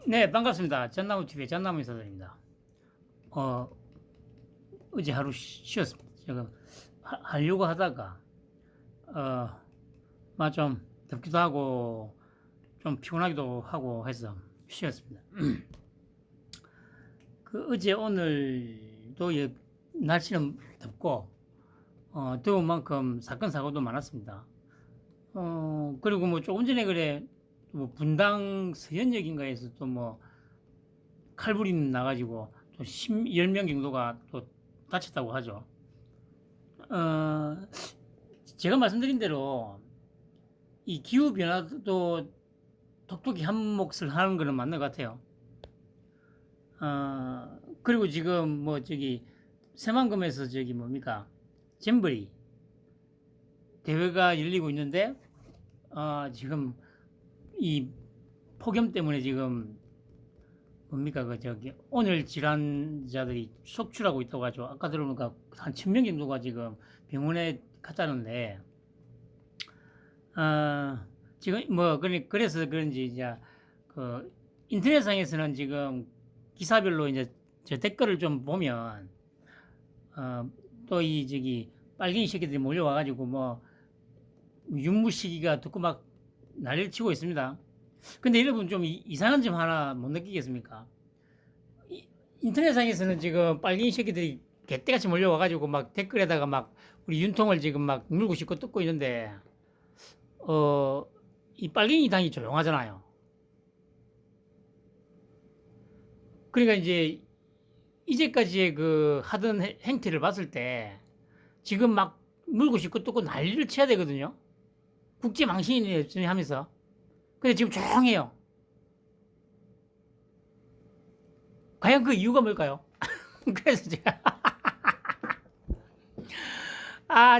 네, 반갑습니다. 전나무TV의 전나무 인사드립니다. 어, 어제 하루 쉬었습니다. 제가 하려고 하다가, 좀 덥기도 하고, 좀 피곤하기도 하고 해서 쉬었습니다. 어제 오늘도 날씨는 덥고, 더운 만큼 사건, 사고도 많았습니다. 그리고 뭐 조금 전에 그래, 뭐 분당 서현역인가에서 또 뭐 칼부림 나가지고 또 10명 정도가 또 다쳤다고 하죠. 어, 제가 말씀드린 대로 이 기후 변화도 톡톡히 한 몫을 하는 거는 맞는 것 같아요. 그리고 지금 뭐 저기 새만금에서 저기 뭡니까 잼버리 대회가 열리고 있는데 지금 이 폭염 때문에 지금 뭡니까 그 저기 오늘 질환자들이 속출하고 있다고 하죠. 아까 들어보니까 한 1000명 정도가 지금 병원에 갔다는데 지금 뭐 그래서 그런지 이제 그 인터넷상에서는 지금 기사별로 이제 저 댓글을 좀 보면 또 이 저기 빨갱이 새끼들이 몰려와가지고 뭐 윤무 시기가 듣고 막 난리를 치고 있습니다. 근데 여러분 좀 이상한 점 하나 못 느끼겠습니까? 인터넷상에서는 지금 빨갱이 새끼들이 개떼같이 몰려와가지고 막 댓글에다가 막 우리 윤통을 지금 막 물고 싶고 뜯고 있는데 어, 이 빨갱이 당이 조용하잖아요. 그러니까 이제 이제까지의 그 하던 행태를 봤을 때 지금 막 물고 싶고 뜯고 난리를 쳐야 되거든요. 국제 망신이 하면서. 근데 지금 조용해요. 과연 그 이유가 뭘까요? 그래서 제가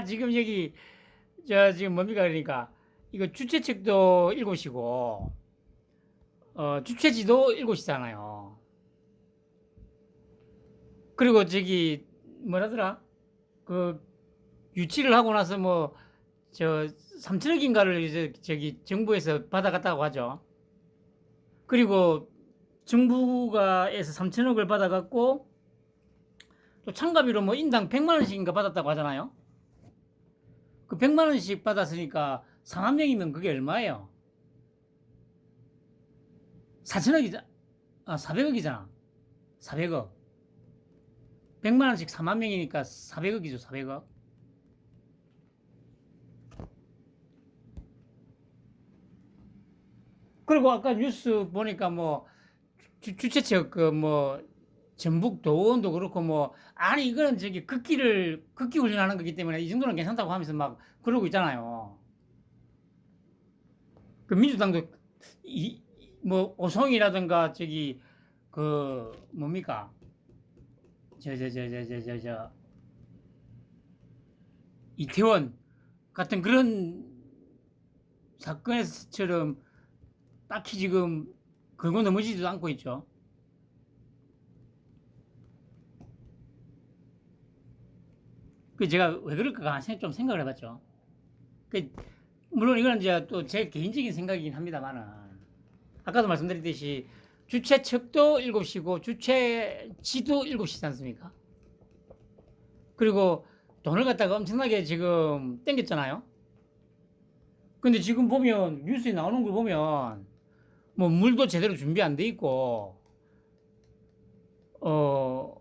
지금 여기 저 지금 뭡니까 그러니까 이거 주최 측도 일곱이고 주최지도 일곱이잖아요. 그리고 저기 뭐라더라 그 유치를 하고 나서 뭐 저 3천억인가를 이제 저기 정부에서 받아갔다고 하죠. 그리고 정부가 에서 3천억을 받아갖고 또 참가비로 뭐 인당 100만 원씩인가 받았다고 하잖아요. 그 100만 원씩 받았으니까 4만 명이면 그게 얼마예요? 4천억이잖아. 400억이잖아. 400억. 100만 원씩 4만 명이니까 400억이죠, 400억. 그리고 아까 뉴스 보니까 뭐 주최측 그 뭐 전북 도원도 그렇고 뭐 아니 이거는 저기 극기 훈련하는 거기 때문에 이 정도는 괜찮다고 하면서 막 그러고 있잖아요. 그 민주당도 이 뭐 오송이라든가 저기 그 뭡니까 저 이태원 같은 그런 사건에서처럼 딱히 지금 걸고 넘어지지도 않고 있죠. 그 제가 왜 그럴까 좀 생각을 해봤죠. 그 물론 이건 이제 또 제 개인적인 생각이긴 합니다만은 아까도 말씀드렸듯이 주최 측도 7시고 주최 지도 7시지 않습니까? 그리고 돈을 갖다가 엄청나게 지금 땡겼잖아요. 근데 지금 보면 뉴스에 나오는 걸 보면 뭐 물도 제대로 준비 안 돼 있고 어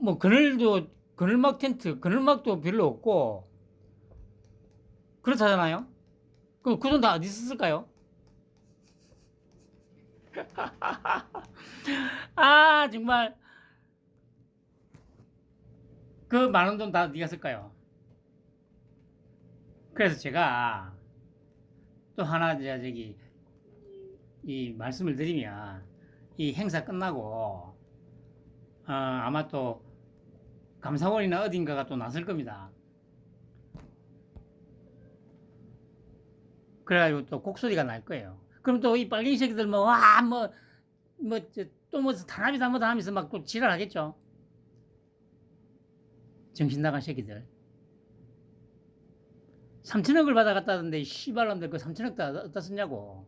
뭐 그늘막 텐트 그늘막도 별로 없고 그렇다잖아요. 그 돈 다 어디 있었을까요? 정말 그 많은 돈 다 어디 갔을까요? 그래서 제가 또 하나 저기 이 말씀을 드리면 이 행사 끝나고 아마 또 감사원이나 어딘가가 또 나설 겁니다. 그래가지고 또 곡소리가 날 거예요. 그럼 또 이 빨갱이 새끼들 뭐, 와, 또 뭐, 단합이다 뭐다 하면서 막 또 지랄하겠죠. 정신 나간 새끼들. 3천억을 받아갔다던데, 씨발놈들 그 3천억 다 어디다 썼냐고.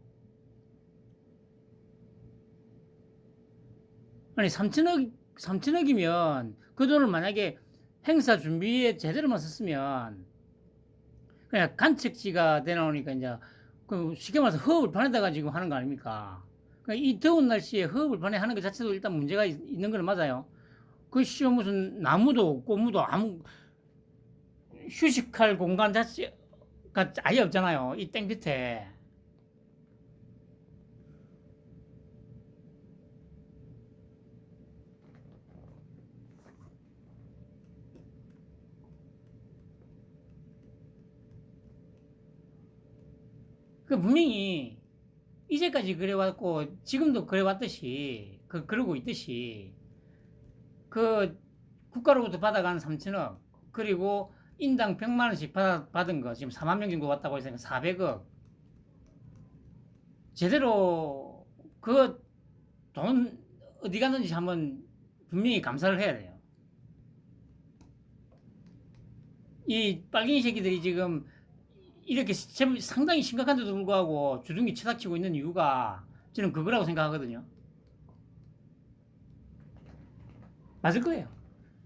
아니, 3천억이면 그 돈을 만약에 행사 준비에 제대로만 썼으면 그냥 간척지가 되나오니까 이제 그 쉽게 말해서 허업을 판에다가 지금 하는 거 아닙니까? 그러니까 이 더운 날씨에 허업을 판에 하는 것 자체도 일단 문제가 있는 건 맞아요. 그 시험 무슨 나무도 꽃무도 아무 휴식할 공간 자체가 아예 없잖아요. 이 땡볕에. 그 분명히 이제까지 그래왔고 지금도 그래왔듯이 그러고 있듯이 그 국가로부터 받아간 3천억 그리고 인당 100만 원씩 받은 거 지금 4만 명 정도 왔다고 했으니까 400억 제대로 그 돈 어디 갔는지 한번 분명히 감사를 해야 돼요. 이 빨갱이 새끼들이 지금 이렇게 상당히 심각한데도 불구하고 주둥이 치닥치고 있는 이유가 저는 그거라고 생각하거든요. 맞을 거예요.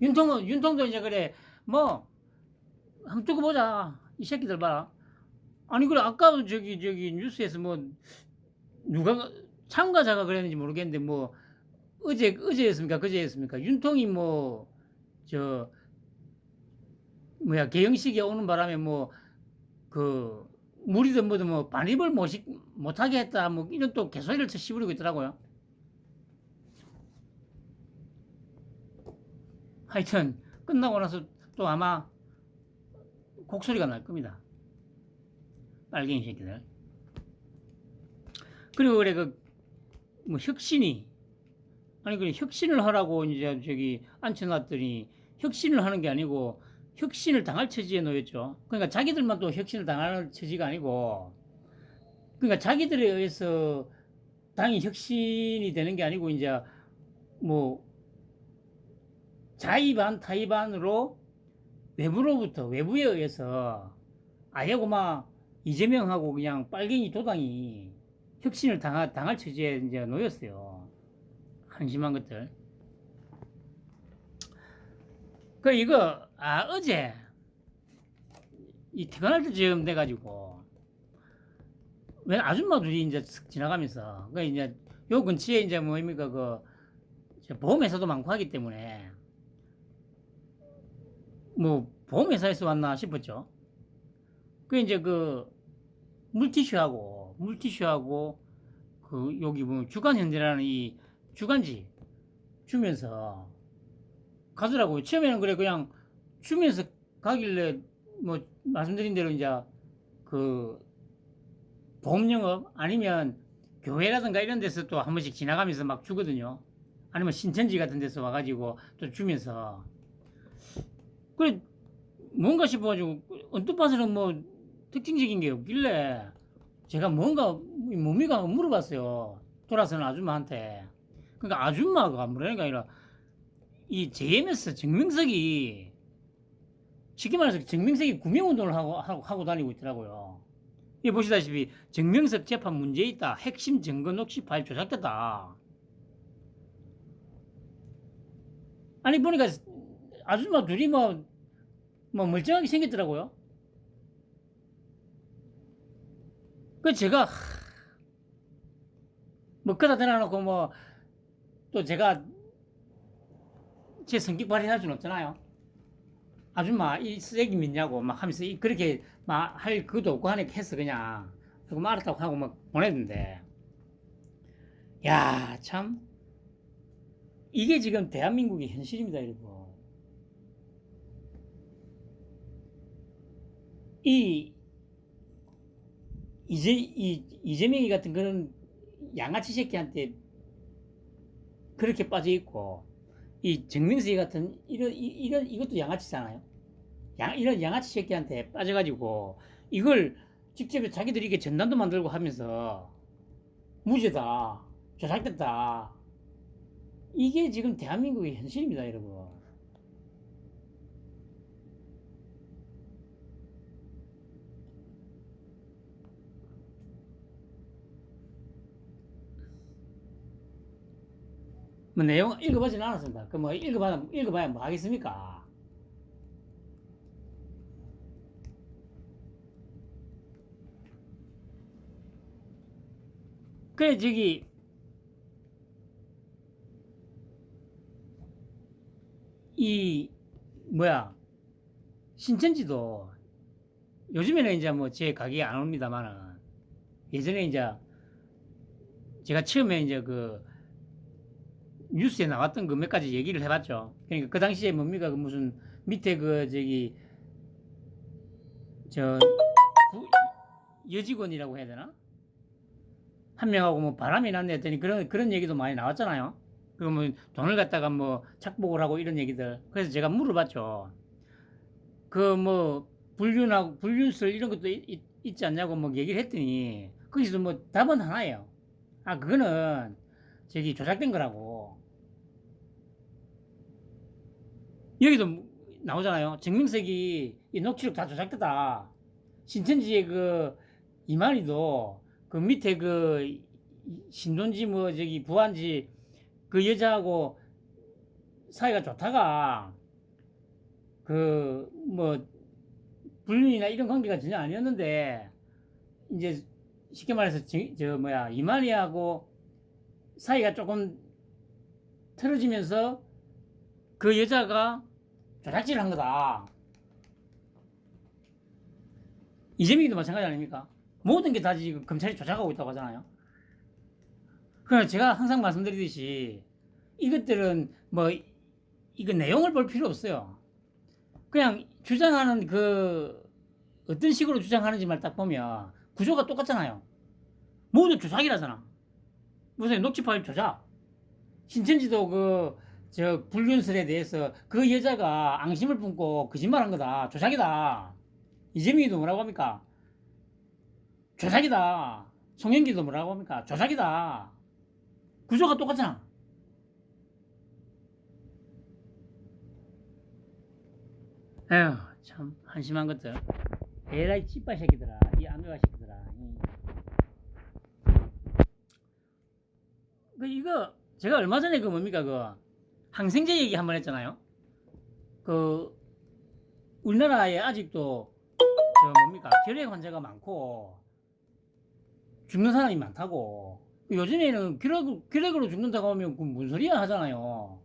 윤통도 이제 그래, 뭐, 한번 두고 보자. 이 새끼들 봐라. 아니, 그래, 아까 저기 뉴스에서 뭐, 누가, 참가자가 그랬는지 모르겠는데, 뭐, 어제였습니까? 그제였습니까? 윤통이 뭐, 저, 개영식에 오는 바람에 뭐, 그, 물이든 뭐든 뭐, 반입을 못하게 했다. 뭐, 이런 또 개소리를 씹으리고 있더라고요. 하여튼, 끝나고 나서 또 아마 곡소리가 날 겁니다. 빨갱이 새끼들. 그리고 그래, 뭐, 그래, 혁신을 하라고 이제 저기 앉혀놨더니, 혁신을 하는 게 아니고, 혁신을 당할 처지에 놓였죠. 그러니까 자기들만 또 혁신을 당할 처지가 아니고, 그러니까 자기들에 의해서 당이 혁신이 되는 게 아니고, 이제 뭐, 자의반, 타의반으로 외부에 의해서 아예 고마 이재명하고 그냥 빨갱이 도당이 혁신을 당할 처지에 이제 놓였어요. 한심한 것들. 어제 이 퇴근할 때쯤 돼가지고 왜 아줌마 둘이 이제 지나가면서 그 이제 요 근처에 이제 뭐입니까 보험회사도 많고 하기 때문에 뭐 보험회사에서 왔나 싶었죠. 그 이제 물티슈하고 여기 뭐 주간현대라는 이 주간지 주면서 가더라고요. 처음에는 그래 그냥 주면서 가길래 뭐 말씀드린 대로 이제 그 보험영업 아니면 교회라든가 이런 데서 또 한 번씩 지나가면서 막 주거든요. 아니면 신천지 같은 데서 와가지고 또 주면서 그래 뭔가 싶어가지고 언뜻 봐서는 뭐 특징적인 게 없길래 제가 뭔가 뭡니까 물어봤어요. 돌아서는 아줌마한테. 그러니까 아줌마가 뭐라는 게 아니라 이 JMS 증명석이 쉽게 말해서 증명석이 구명운동을 하고 다니고 있더라고요. 이 보시다시피 증명석 재판 문제 있다. 핵심 증거 녹취 파일 조작됐다. 아니 보니까 아줌마 둘이 뭐 멀쩡하게 생겼더라고요. 그 제가 뭐 그다 대놔놓고 뭐 또 제가 제 성격 발휘할 수는 없잖아요. 아줌마 이 쓰레기 믿냐고 막 하면서 그렇게 막 할 그것도 없고 하니까 했어 그냥. 그리고 뭐 알았다고 하고 막 보냈는데 야 참 이게 지금 대한민국의 현실입니다 여러분. 이 이재명이 같은 그런 양아치 새끼한테 그렇게 빠져 있고 이 정명세 같은 이것도 양아치잖아요. 이런 양아치 새끼한테 빠져가지고 이걸 직접 자기들이 이게 전단도 만들고 하면서 무죄다, 조작됐다. 이게 지금 대한민국의 현실입니다, 여러분. 뭐 내용 읽어보지는 않았습니다. 그 뭐 읽어봐야 뭐 하겠습니까? 그래 저기 이 뭐야 신천지도 요즘에는 이제 뭐 제 가게에 안 옵니다만은 예전에 이제 제가 처음에 이제 그 뉴스에 나왔던 그 몇 가지 얘기를 해봤죠. 그러니까 그 당시에 뭡니까 그 무슨 밑에 그 저기 저 여직원이라고 해야 되나? 한 명하고 뭐 바람이 났네 했더니 그런 얘기도 많이 나왔잖아요. 그러면 돈을 갖다가 뭐 착복을 하고 이런 얘기들. 그래서 제가 물어봤죠. 그 뭐 불륜하고 불륜설 이런 것도 있지 않냐고 뭐 얘기를 했더니 거기서 뭐 답은 하나예요. 아 그거는 저기 조작된 거라고. 여기도 나오잖아요. 정명석이 이 녹취록 다 조작됐다. 신천지의 그 이만희도 그 밑에 그 신돈지 뭐 저기 부한지 그 여자하고 사이가 좋다가 그 뭐 불륜이나 이런 관계가 전혀 아니었는데 이제 쉽게 말해서 저 뭐야 이만희하고 사이가 조금 틀어지면서 그 여자가 조작질을 한 거다. 이재명이도 마찬가지 아닙니까? 모든 게 다 지금 검찰이 조작하고 있다고 하잖아요. 그러나 제가 항상 말씀드리듯이 이것들은 뭐 이거 내용을 볼 필요 없어요. 그냥 주장하는 그 어떤 식으로 주장하는지만 딱 보면 구조가 똑같잖아요. 모두 조작이라잖아. 무슨 녹취 파일 조작. 신천지도 그 저 불륜설에 대해서 그 여자가 앙심을 품고 거짓말한 거다. 조작이다. 이재명이도 뭐라고 합니까? 조작이다. 송영기도 뭐라고 합니까? 조작이다. 구조가 똑같잖아. 에휴, 참 한심한 것들. 에라이 찌빠 새끼들아. 이 안배가 새끼들아. 이거 제가 얼마 전에 그 뭡니까 그 항생제 얘기 한번 했잖아요. 그 우리나라에 아직도 저 뭡니까 결핵 환자가 많고 죽는 사람이 많다고. 요즘에는 결핵으로 죽는다고 하면 그 무슨 소리야 하잖아요.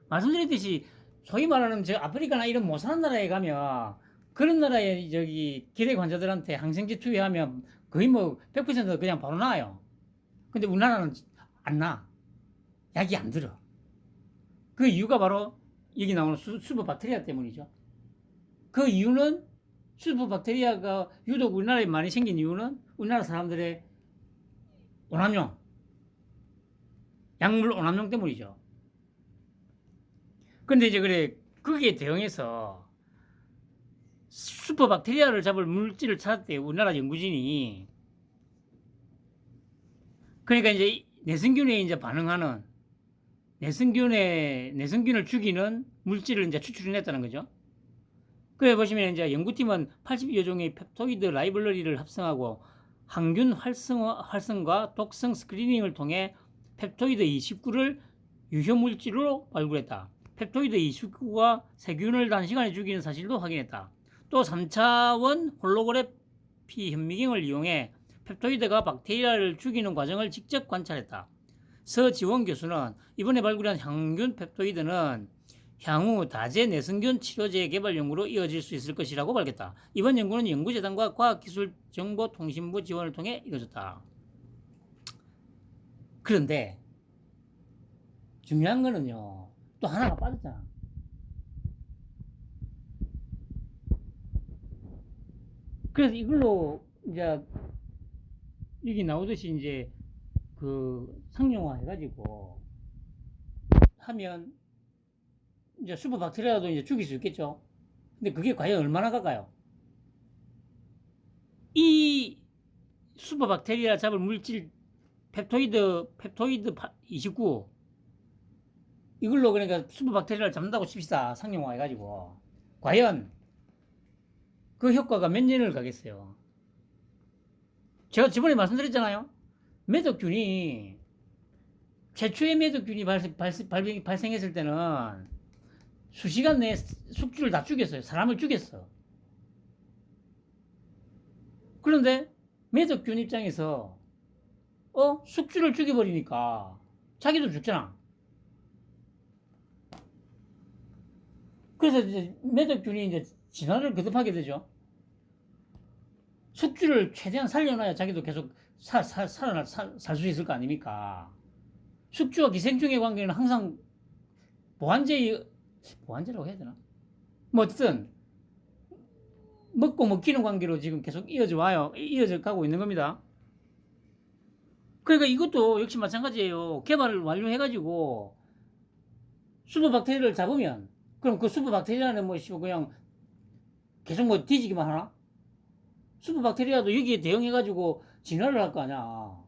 말씀드렸듯이 소위 말하는 저 아프리카나 이런 못 사는 나라에 가면 그런 나라에 저기 결핵 환자들한테 항생제 투여하면 거의 뭐 100% 그냥 바로 나아요. 근데 우리나라는 안 나. 약이 안 들어. 그 이유가 바로 여기 나오는 수부 박테리아 때문이죠. 그 이유는 수부 박테리아가 유독 우리나라에 많이 생긴 이유는 우리나라 사람들의 오남용, 약물 오남용 때문이죠. 근데 이제 그래 거기에 대응해서 슈퍼박테리아를 잡을 물질을 찾았대요. 우리나라 연구진이. 그러니까 이제 내성균에 이제 반응하는 내성균을 죽이는 물질을 이제 추출해냈다는 거죠. 그래 보시면 이제 연구팀은 80여 종의 펩토이드 라이브러리를 합성하고 항균 활성과 독성 스크리닝을 통해 펩토이드 29를 유효 물질로 발굴했다. 펩토이드 29가 세균을 단시간에 죽이는 사실도 확인했다. 또 3차원 홀로그래피 현미경을 이용해 펩토이드가 박테리아를 죽이는 과정을 직접 관찰했다. 서지원 교수는 이번에 발굴한 항균 펩토이드는 향후 다제 내성균 치료제 개발 연구로 이어질 수 있을 것이라고 밝혔다. 이번 연구는 연구재단과 과학기술정보통신부 지원을 통해 이루어졌다. 그런데 중요한 거는요. 또 하나가 빠졌잖아. 그래서 이걸로 이제 여기 나오듯이 이제 그 상용화 해가지고 하면 이제 슈퍼박테리아도 이제 죽일 수 있겠죠. 근데 그게 과연 얼마나 갈까요? 이 슈퍼박테리아 잡을 물질 펩토이드 29 이걸로 그러니까 슈퍼박테리아를 잡는다고 칩시다. 상용화 해가지고 과연 그 효과가 몇 년을 가겠어요? 제가 저번에 말씀드렸잖아요. 매덕균이 최초의 매독균이 발생했을 때는 수시간 내에 숙주를 다 죽였어요. 사람을 죽였어. 그런데 매독균 입장에서 숙주를 죽여버리니까 자기도 죽잖아. 그래서 이제 매독균이 이제 진화를 거듭하게 되죠. 숙주를 최대한 살려놔야 자기도 계속 살 수 있을 거 아닙니까? 숙주와 기생충의 관계는 항상 보완제라고 해야 되나? 뭐 어쨌든 먹고 먹히는 관계로 지금 계속 이어져 가고 있는 겁니다. 그러니까 이것도 역시 마찬가지예요. 개발을 완료해가지고 수소박테리아를 잡으면 그럼 그 수소박테리아는 뭐 그냥 계속 뭐 뒤지기만 하나? 수소박테리아도 여기에 대응해가지고 진화를 할 거 아니야.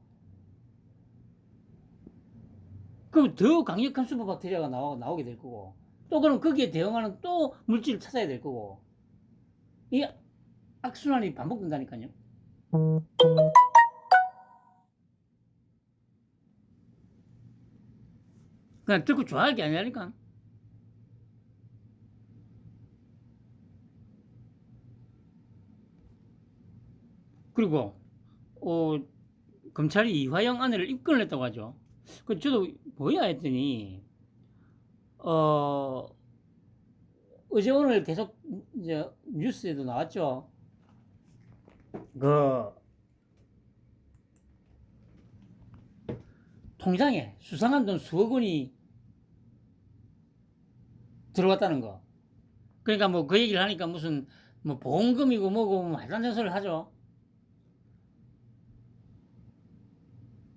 그럼 더 강력한 수소박테리아가 나오게 될 거고 또 그럼 거기에 대응하는 또 물질을 찾아야 될 거고 이 악순환이 반복된다니까요. 그냥 듣고 좋아할 게 아니라니까. 그리고 검찰이 이화영 아내를 입건을 했다고 하죠. 그 저도 뭐야 했더니 어제 오늘 계속 이제 뉴스에도 나왔죠. 그 통장에 수상한 돈 수억 원이 들어갔다는 거. 그러니까 뭐 그 얘기를 하니까 무슨 뭐 보험금이고 뭐고 말도 안 되는 소리를 하죠.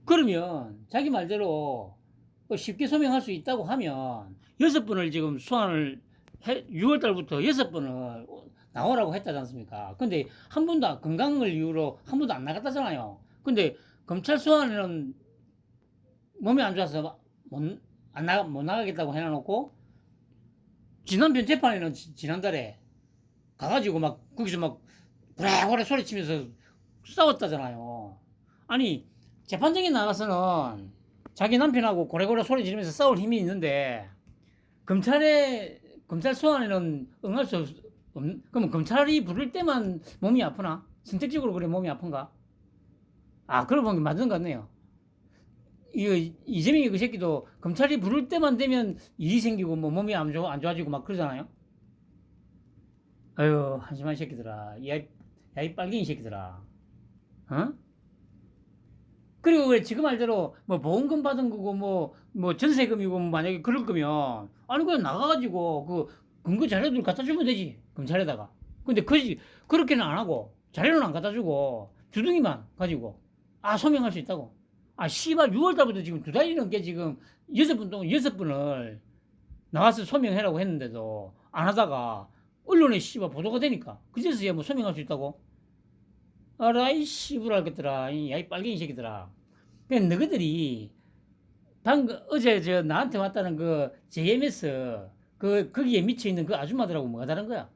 그러면 자기 말대로 쉽게 소명할 수 있다고 하면 6번을 지금 소환을 6월 달부터 6번을 나오라고 했다지 않습니까? 근데 한 번도 건강을 이유로 한 번도 안 나갔다잖아요. 근데 검찰 소환에는 몸이 안 좋아서 못 나가겠다고 해놔놓고 지난번 재판에는 지난달에 가가지고 막 거기서 막 고래고래 소리치면서 싸웠다잖아요. 아니 재판장에 나가서는 자기 남편하고 고래고래 소리 지르면서 싸울 힘이 있는데 검찰 소환에는 응할 수 그러면 검찰이 부를 때만 몸이 아프나? 선택적으로 그래 몸이 아픈가? 그러고 보니 맞는 것 같네요. 이재명이 그 새끼도 검찰이 부를 때만 되면 일이 생기고 뭐 몸이 안 좋아지고 막 그러잖아요. 아유 한심한 새끼들아. 이 빨갱이 새끼들아. 어? 그리고 왜 지금 말대로 뭐 보험금 받은 거고 뭐 전세금이고 만약에 그럴 거면 아니 그냥 나가가지고 그 근거 자료들 갖다 주면 되지 검찰에다가. 근데 그렇게는 안 하고 자료는 안 갖다 주고 주둥이만 가지고 소명할 수 있다고. 씨발 6월 달부터 지금 2달이 넘게 지금 6번 동안 6번을 나와서 소명해라고 했는데도 안 하다가 언론에 씨발 보도가 되니까 그제서야 뭐 소명할 수 있다고. 아라이 씨부랄 것들아. 야이 빨갱이 새끼들아. 그냥 너희들이 방금 어제 나한테 왔다는 그 JMS 거기에 미쳐 있는 그 아줌마들하고 뭐가 다른 거야?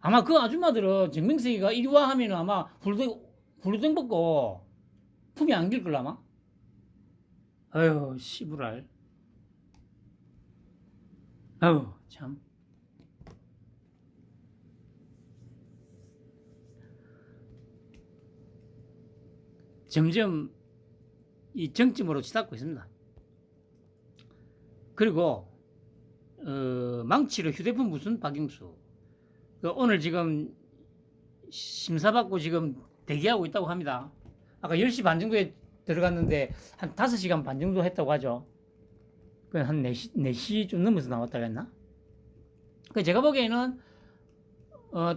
아마 그 아줌마들은 정명석이가 이리 와 하면 아마 후루등 벗고 품이 안길 걸 아마. 아유 씨부랄. 아유 참. 점점 이 정점으로 치닫고 있습니다. 그리고 망치로 휴대폰 무슨 박영수 오늘 지금 심사받고 지금 대기하고 있다고 합니다. 아까 10시 반 정도에 들어갔는데 한 5시간 반 정도 했다고 하죠. 한 4시 좀 넘어서 나왔다고 했나? 제가 보기에는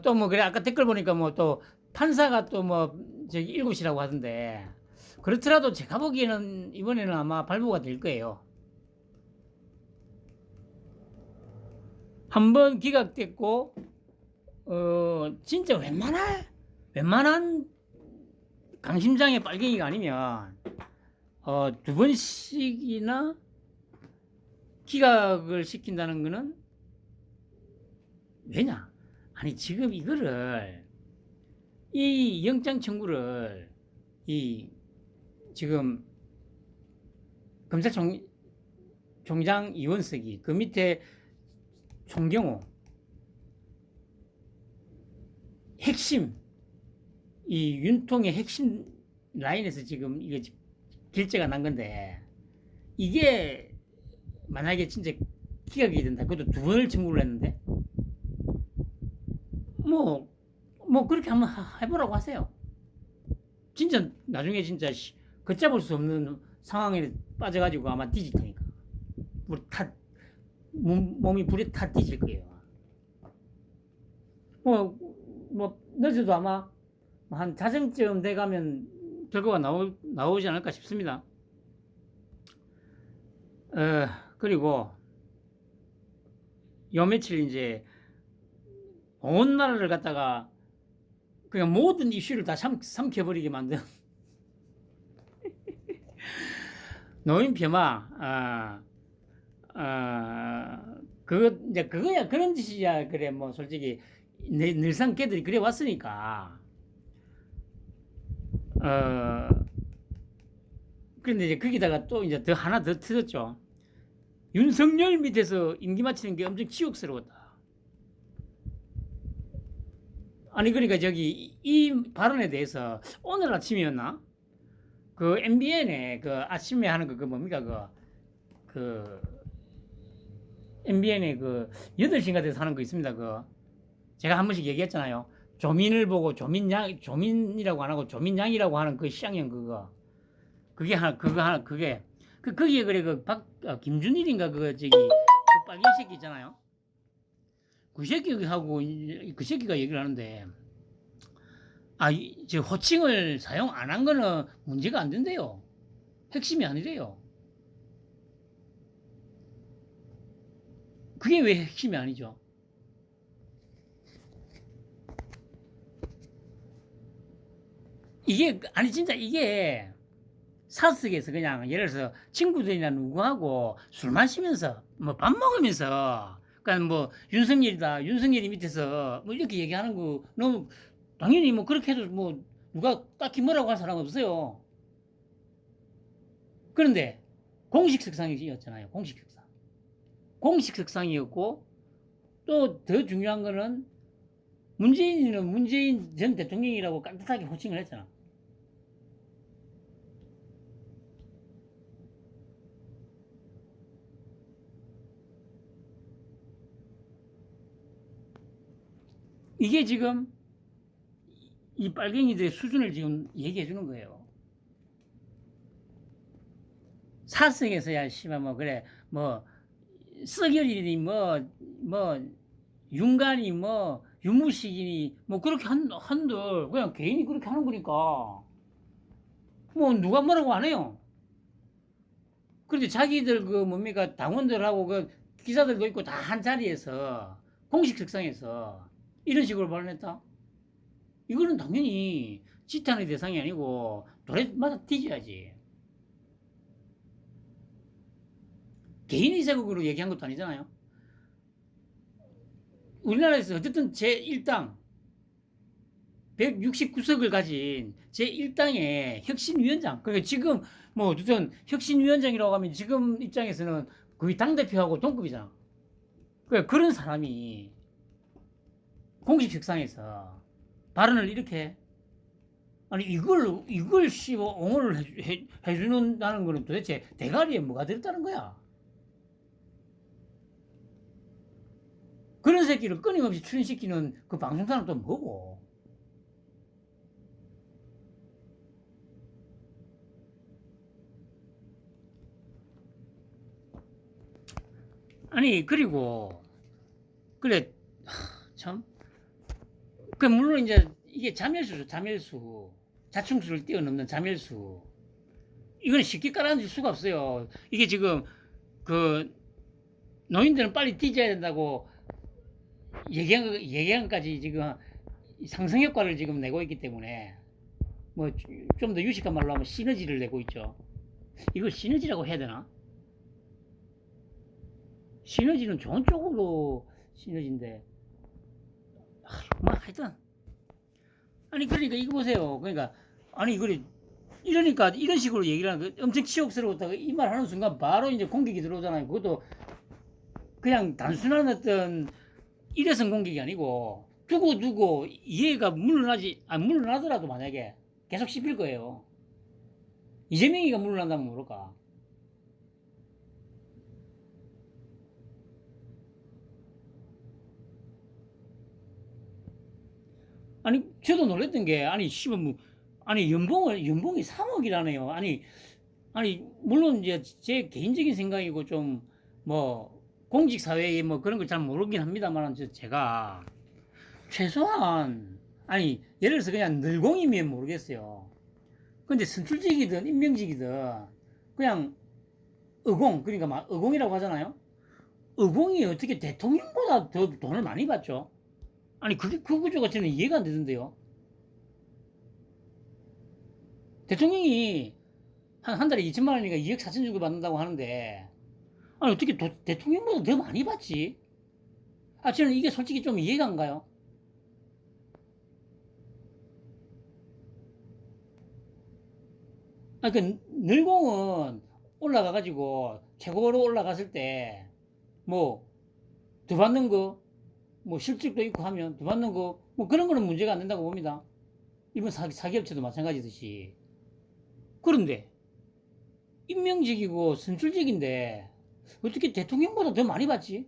또 뭐 그래 아까 댓글 보니까 뭐 또 판사가 또 뭐 저기 7시라고 하던데 그렇더라도 제가 보기에는 이번에는 아마 발부가 될 거예요. 한번 기각됐고 진짜 웬만한 강심장의 빨갱이가 아니면 2번씩이나 기각을 시킨다는 거는 왜냐? 아니 지금 이거를 이 영장 청구를 지금 검찰총장 이원석이 그 밑에 총경호 핵심 이 윤통의 핵심 라인에서 지금 이게 결재가 난 건데 이게 만약에 진짜 기각이 된다. 그것도 두 번을 청구를 했는데 뭐 그렇게 한번 해보라고 하세요. 진짜 나중에 진짜 걷잡을 수 없는 상황에 빠져가지고 아마 뒤질 테니까 우리 몸이 불에 타 뒤질 거예요. 뭐 늦어도 아마 한 자정쯤 돼가면 결과가 나오지 않을까 싶습니다. 그리고 요 며칠 이제 온 나라를 갖다가 그냥 모든 이슈를 다 삼켜버리게 만든 노인 폄하, 그거야 그런 짓이야. 그래 뭐 솔직히 늘상 걔들이 그래 왔으니까. 그런데 이제 거기다가 또 이제 하나 더 터졌죠. 윤석열 밑에서 임기 마치는 게 엄청 치욕스러웠다. 아니 그러니까 이 발언에 대해서 오늘 아침이었나? 그 MBN에 그 아침에 하는 그 뭡니까 그 MBN에 그 8시인가 돼서 하는 거 있습니다. 제가 한 번씩 얘기했잖아요. 조민을 보고 조민이라고 안 하고 조민양이라고 하는 그 시장형 그게 거기에 그래 김준일인가 그 빨갱이 새끼 있잖아요. 그 새끼가 얘기를 하는데 저 호칭을 사용 안 한 거는 문제가 안 된대요. 핵심이 아니래요. 그게 왜 핵심이 아니죠? 진짜 이게 사석에서 그냥 예를 들어서 친구들이나 누구하고 술 마시면서 뭐 밥 먹으면서 그러니까 뭐 윤석열이 밑에서 뭐 이렇게 얘기하는 거 너무 당연히 뭐 그렇게 해도 뭐 누가 딱히 뭐라고 할 사람 없어요. 그런데 공식 석상이었잖아요. 공식 석상이었고 또 더 중요한 거는 문재인 전 대통령이라고 깍듯하게 호칭을 했잖아. 이게 지금 이 빨갱이들의 수준을 지금 얘기해 주는 거예요. 사성에서야 씨발 뭐 그래 뭐 썩열이니 뭐 윤간이 뭐 유무식이니 뭐 그렇게 한들 그냥 개인이 그렇게 하는 거니까 뭐 누가 뭐라고 안 해요. 그런데 자기들 그 뭡니까 당원들하고 그 기자들도 있고 다 한 자리에서 공식 석상에서 이런 식으로 발언했다. 이거는 당연히 지탄의 대상이 아니고 돌에 맞아 뒤져야지. 개인의 자극으로 얘기한 것도 아니잖아요. 우리나라에서 어쨌든 제1당 169석을 가진 제1당의 혁신위원장. 그러니까 지금 뭐 어쨌든 혁신위원장이라고 하면 지금 입장에서는 거의 당대표하고 동급이잖아. 그러니까 그런 사람이 공식 석상에서 발언을 이렇게 아니 이걸 옹호를 해주는다는 거는 도대체 대가리에 뭐가 들었다는 거야? 그런 새끼를 끊임없이 출연시키는 그 방송사는 또 뭐고? 아니 그리고 그래 참 그 물론 이제 이게 자멸수 자충수를 뛰어넘는 자멸수 이건 쉽게 깔아앉을 수가 없어요. 이게 지금 그 노인들은 빨리 뒤져야 된다고 얘기한까지 지금 상승 효과를 지금 내고 있기 때문에 뭐 좀 더 유식한 말로 하면 시너지를 내고 있죠. 이걸 시너지라고 해야 되나? 시너지는 좋은 쪽으로 시너지인데 뭐 하여튼 아니 그러니까 이거 보세요. 그러니까 아니 이거 이러니까 이런 식으로 얘기를 하는 거 엄청 치욕스러웠다가 이 말 하는 순간 바로 이제 공격이 들어오잖아요. 그것도 그냥 단순한 어떤 일회성 공격이 아니고 두고 이해가 물러나더라도 만약에 계속 씹힐 거예요. 이재명이가 물러난다면 모를까. 아니 저도 놀랬던 게 아니 씨발 뭐 아니 연봉이 3억이라네요. 아니 물론 이제 제 개인적인 생각이고 좀 뭐 공직 사회에 뭐 그런 걸 잘 모르긴 합니다만 제가 최소한 아니 예를 들어서 그냥 늘공이면 모르겠어요. 근데 선출직이든 임명직이든 그냥 의공 그러니까 막 의공이라고 하잖아요. 의공이 어떻게 대통령보다 더 돈을 많이 받죠? 아니 그 구조가 저는 이해가 안 되던데요. 대통령이 한 달에 2천만 원이니까 2억 4천 정도 받는다고 하는데 아니 어떻게 대통령보다 더 많이 받지? 아 저는 이게 솔직히 좀 이해가 안 가요. 아 그 늘공은 올라가가지고 최고로 올라갔을 때 뭐 더 받는 거 뭐 실직도 있고 하면 더 받는 거 뭐 그런 거는 문제가 안 된다고 봅니다. 이번 사기업체도 마찬가지듯이. 그런데 임명직이고 선출직인데 어떻게 대통령보다 더 많이 받지?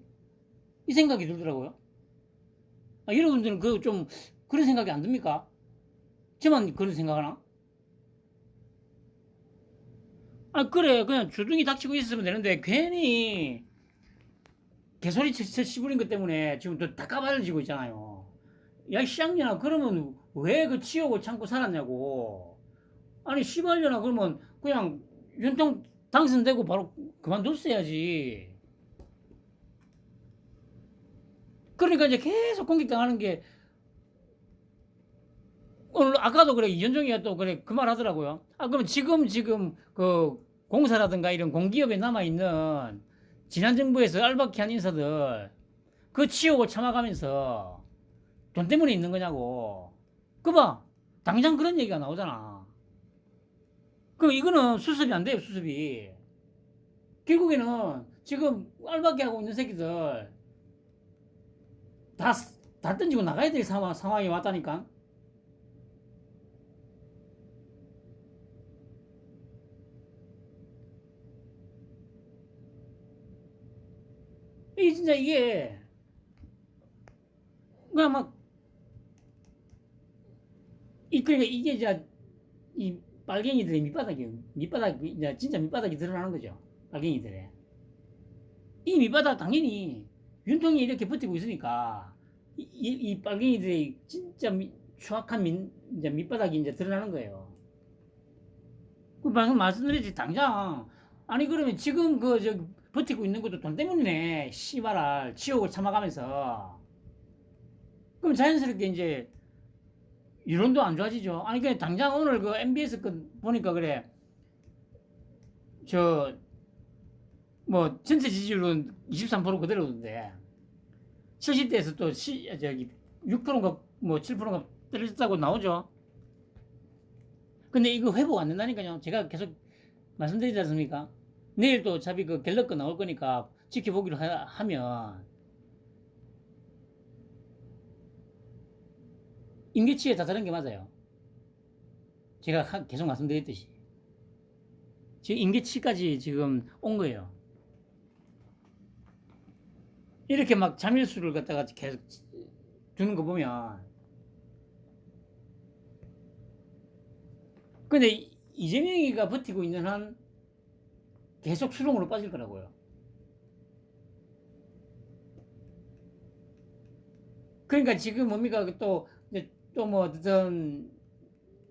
이 생각이 들더라고요. 아, 여러분들은 그 좀 그런 생각이 안 듭니까? 저만 그런 생각하나? 아 그래 그냥 주둥이 닥치고 있으면 되는데 괜히 개소리 씹으린 것 때문에 지금 또 닦아발라지고 있잖아요. 야 시장년아 그러면 왜 그 치욕을 참고 살았냐고. 아니 씨발년아 그러면 그냥 윤통 당선되고 바로 그만뒀어야지. 그러니까 이제 계속 공격당하는 게 오늘 아까도 그래 이현정이가 또 그래 그 말 하더라고요. 아 그럼 지금 그 공사라든가 이런 공기업에 남아 있는 지난 정부에서 알바키 한 인사들 그 치욕을 참아가면서 돈 때문에 있는 거냐고. 그 봐, 당장 그런 얘기가 나오잖아. 그 이거는 수습이 안 돼요, 수습이. 결국에는 지금 알바키 하고 있는 새끼들 다, 다 던지고 나가야 될 상황이 왔다니까. 이 진짜 이게 그냥 막 그러니까 이게 이제 이 빨갱이들의 밑바닥 이제 진짜 밑바닥이 드러나는 거죠. 빨갱이들의 이 밑바닥 당연히 윤통이 이렇게 버티고 있으니까 이 빨갱이들의 진짜 추악한 이제 밑바닥이 이제 드러나는 거예요. 그 방금 말씀드렸지 당장 아니 그러면 지금 저 버티고 있는 것도 돈 때문이네 씨발알 치욕을 참아가면서 그럼 자연스럽게 이제 이론도 안 좋아지죠. 아니 그냥 당장 오늘 그 MBS 그 보니까 그래 저 뭐 전체 지지율은 23% 그대로던데 70대에서 또 저기 6%인가 뭐 7%인가 떨어졌다고 나오죠. 근데 이거 회복 안 된다니까요. 제가 계속 말씀드리지 않습니까? 내일 또 어차피 그 갤럽 거 나올 거니까 지켜보기로 하면 임계치에 다다른 게 맞아요. 제가 계속 말씀드렸듯이 지금 임계치까지 지금 온 거예요. 이렇게 막 자밀수를 갖다가 계속 주는 거 보면 근데 이재명이가 버티고 있는 한 계속 수렁으로 빠질 거라고요. 그러니까 지금 뭡니까 또뭐 어떤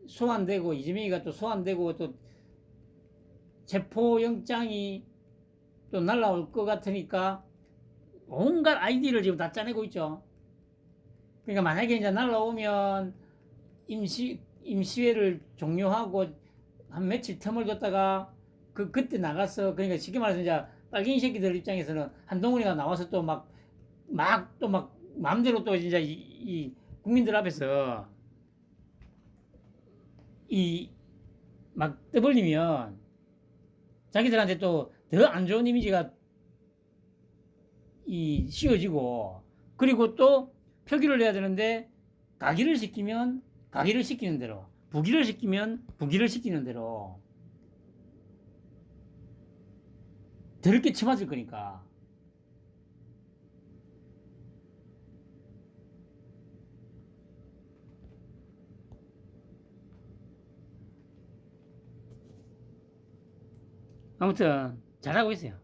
소환되고 이재명이가 또 소환되고 또 체포영장이 또 날라올 것 같으니까 온갖 아이디를 지금 다 짜내고 있죠. 그러니까 만약에 이제 날라오면 임시회를 종료하고 한 며칠 틈을 뒀다가 그때 나가서 그러니까 쉽게 말해서 이제 빨갱이 새끼들 입장에서는 한동훈이가 나와서 또 막 마음대로 또 이제 이 국민들 앞에서 이 막 떠벌리면 자기들한테 또 더 안 좋은 이미지가 씌워지고, 그리고 또 표기를 해야 되는데 가기를 시키면 가기를 시키는 대로, 부기를 시키면 부기를 시키는 대로 더럽게 쳐맞을 거니까. 아무튼 잘하고 있어요.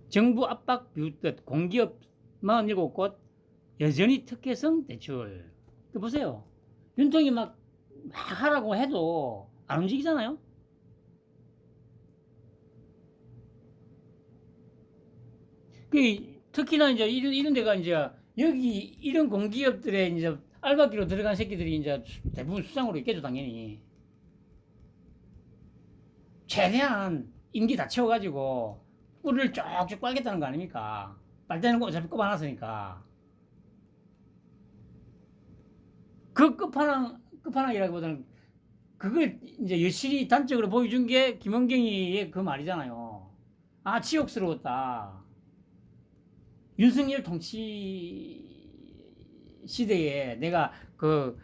정부 압박 비웃듯 공기업 47곳 여전히 특혜성 대출. 보세요. 윤통이 막 하라고 해도 안 움직이잖아요. 특히나 이제 이런 데가 이제 여기 이런 공기업들의 이제 알바기로 들어간 새끼들이 이제 대부분 수상으로 있겠죠, 당연히. 최대한 임기 다 채워가지고 꿀을 쭉쭉 빨겠다는 거 아닙니까? 빨대는 거 어차피 꼽아놨으니까. 그 끝판왕이라기보다는 그걸 이제 여실히 단적으로 보여준 게 김원경이의 그 말이잖아요. 아, 치욕스러웠다. 윤석열 통치 시대에 내가 그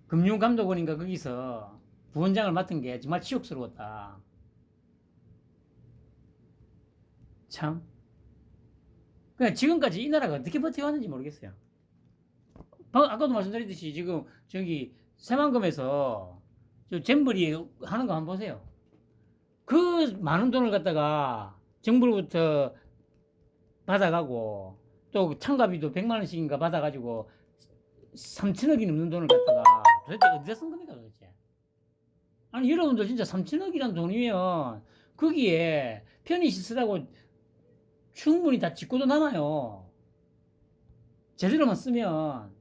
금융감독원인가 거기서 부원장을 맡은 게 정말 치욕스러웠다. 참. 그냥 지금까지 이 나라가 어떻게 버텨왔는지 모르겠어요. 아까도 말씀드렸듯이 지금 저기 새만금에서 저 잼버리 하는 거 한번 보세요. 그 많은 돈을 갖다가 정부로부터 받아가고 또 참가비도 100만 원씩인가 받아가지고 3천억이 넘는 돈을 갖다가 도대체 어디다 쓴 겁니까 도대체? 아니 여러분들 진짜 3천억이란 돈이면 거기에 편의시 쓰라고 충분히 다 짓고도 남아요. 제대로만 쓰면.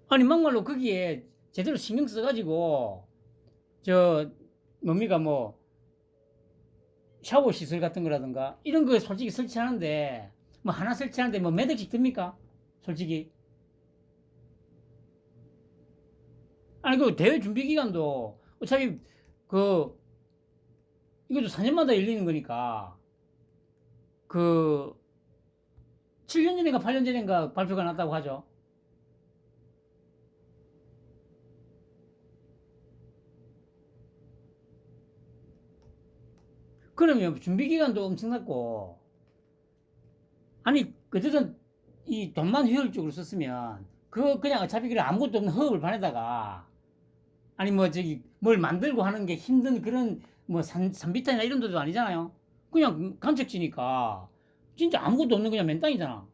아니 막말로 거기에 제대로 신경 써가지고 저 뭡니까 뭐 샤워 시설 같은 거라든가 이런 거 솔직히 설치하는데 뭐 하나 설치하는데 뭐 몇 억씩 듭니까? 솔직히. 아니 그 대회 준비 기간도 어차피 그 이것도 4년마다 열리는 거니까 그 7년 전인가 8년 전인가 발표가 났다고 하죠. 그러면 준비 기간도 엄청났고, 아니 그때는 이 돈만 효율적으로 썼으면 그 그냥 어차피 그래 아무것도 없는 허업을 반에다가 아니 뭐 저기 뭘 만들고 하는 게 힘든 그런 뭐 산비탈이나 이런 데도 아니잖아요. 그냥 간척지니까 진짜 아무것도 없는 그냥 맨 땅이잖아.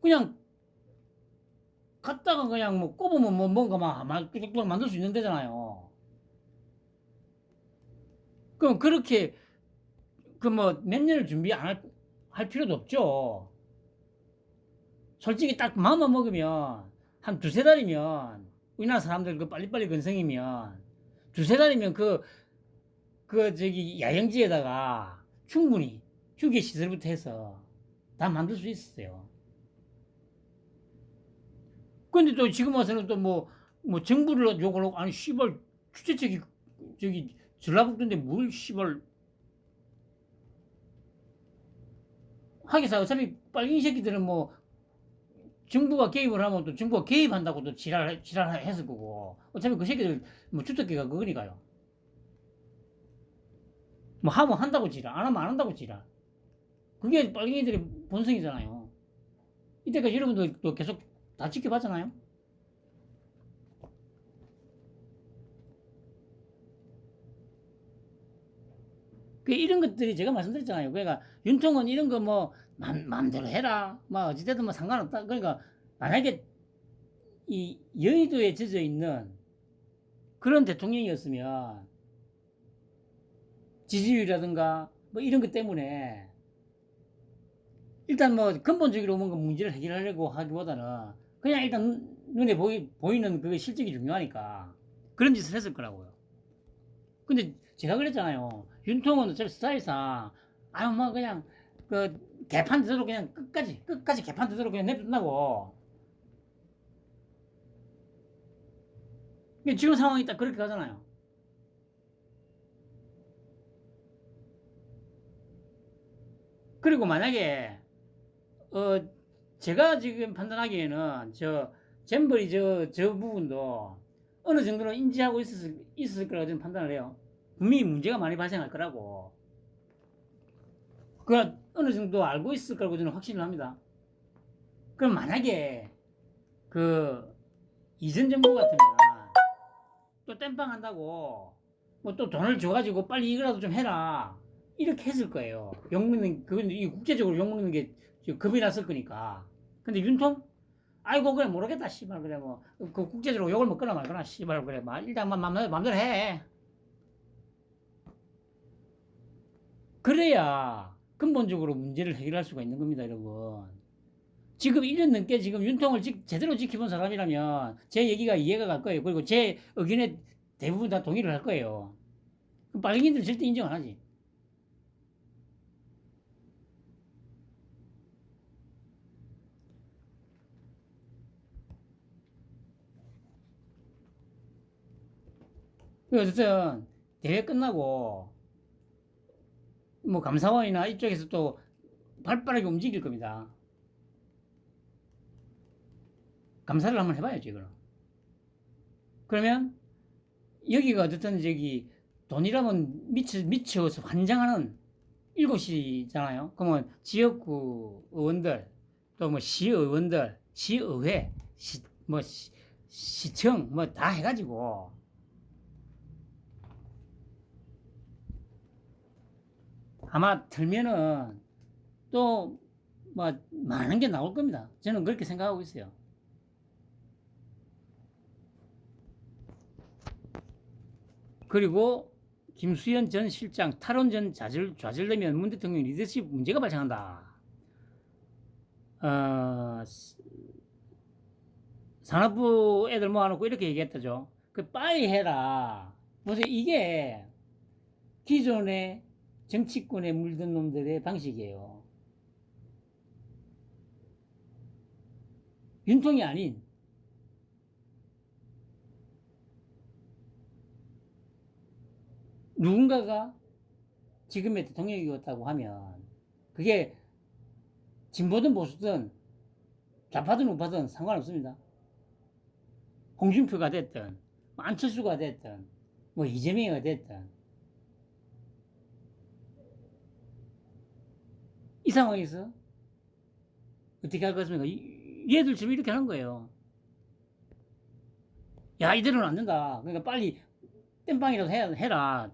그냥 갔다가 그냥 뭐 꼽으면 뭐 뭔가 막 뚝뚝뚝 만들 수 있는 데잖아요. 그럼 그렇게 그 뭐 몇 년을 준비 안 할 필요도 없죠. 솔직히 딱 마음만 먹으면 한 두세 달이면 우리나라 사람들 그 빨리빨리 건성이면 두세 달이면 그 저기 야영지에다가 충분히 휴게 시설부터 해서 다 만들 수 있었어요. 근데 또 지금 와서는 또 뭐 정부를 욕을 하고 아니 씨발 주최측이 저기 전라북도인데 뭘 씨발 하기사 어차피 빨갱이 새끼들은 뭐 정부가 개입을 하면 또 정부가 개입한다고 또 지랄했을 거고 어차피 그 새끼들 뭐 주특기가 그거니까요. 뭐 하면 한다고 지랄 안 하면 안 한다고 지랄. 그게 빨갱이들의 본성이잖아요. 이때까지 여러분들도 계속 다 지켜봤잖아요. 그 이런 것들이 제가 말씀드렸잖아요. 그러니까 윤통은 이런 거 뭐 마음대로 해라. 뭐 어찌됐든 뭐 상관없다. 그러니까 만약에 이 여의도에 젖어 있는 그런 대통령이었으면 지지율이라든가 뭐 이런 것 때문에 일단 뭐 근본적으로 뭔가 문제를 해결하려고 하기보다는 그냥 일단 눈에 보이는 그 실적이 중요하니까 그런 짓을 했을 거라고요. 근데 제가 그랬잖아요. 윤통은 어차피 스타일상 아유 뭐 그냥 그 개판 대로 그냥 끝까지 개판 대로 그냥 내둔다고. 지금 상황이 딱 그렇게 가잖아요. 그리고 만약에 제가 지금 판단하기에는 저 잼버리 저 부분도 어느 정도는 인지하고 있었을 거라고 저는 판단을 해요. 분명히 문제가 많이 발생할 거라고. 그 어느 정도 알고 있을 거라고 저는 확신을 합니다. 그럼 만약에 그 이전 정부 같으면 또 땜빵 한다고 뭐 또 돈을 줘가지고 빨리 이거라도 좀 해라 이렇게 했을 거예요. 욕먹는 그건 이 국제적으로 욕먹는 게 겁이 났을 거니까. 근데 윤통 아이고 그래 모르겠다 씨발 그래 뭐 그 국제적으로 욕을 먹거나 말거나 씨발 그래 막 일단 맘대로 해. 그래야 근본적으로 문제를 해결할 수가 있는 겁니다, 여러분. 지금 1년 넘게 지금 윤통을 제대로 지켜본 사람이라면 제 얘기가 이해가 갈 거예요. 그리고 제 의견에 대부분 다 동의를 할 거예요. 빨갱이들 절대 인정 안 하지. 어쨌든 대회 끝나고 뭐 감사원이나 이쪽에서 또 발빠르게 움직일 겁니다. 감사를 한번 해봐야지, 그럼. 그러면 여기가 어쨌든 저기 돈이라면 미쳐서 환장하는 이곳이잖아요. 그러면 지역구 의원들, 또 뭐 시의원들, 시의회, 뭐 시청 뭐 다 해가지고 아마 틀면은 또 뭐 많은 게 나올 겁니다. 저는 그렇게 생각하고 있어요. 그리고 김수현 전 실장 탈원전 좌절되면 문 대통령 리더십 문제가 발생한다. 산업부 애들 모아놓고 이렇게 얘기했다죠. 빨리 해라. 보세요. 이게 기존의 정치권에 물든 놈들의 방식이에요. 윤통이 아닌 누군가가 지금의 대통령이었다고 하면 그게 진보든 보수든 좌파든 우파든 상관없습니다. 홍준표가 됐든 안철수가 됐든 뭐 이재명이가 됐든 이 상황에서 어떻게 할 것입니까? 얘들 지금 이렇게 하는 거예요. 야 이대로는 안 된다. 그러니까 빨리 땜빵이라도 해라.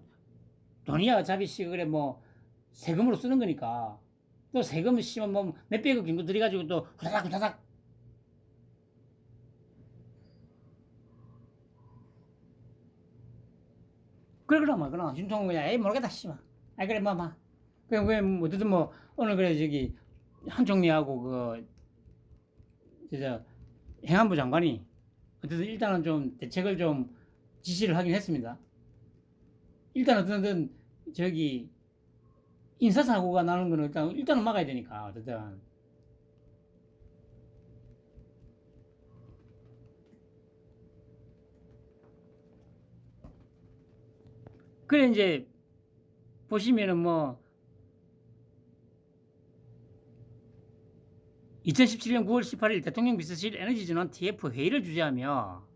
돈이야 어차피 그래 뭐 세금으로 쓰는 거니까 또 세금 씨면 뭐 몇백억 정도 들여가지고 또 후다닥 그래 그러나 윤통은 그냥 에이 모르겠다 씨발 아이 그래 뭐 그냥 어쨌든 뭐 오늘 그래 저기 한 총리하고 저 행안부 장관이 어쨌든 일단은 좀 대책을 좀 지시를 하긴 했습니다. 일단 어쨌든 저기 인사사고가 나는 거는 일단은 막아야 되니까 어쨌든 그래 이제 보시면은 뭐 2017년 9월 18일 대통령 비서실 에너지전환 TF 회의를 주재하며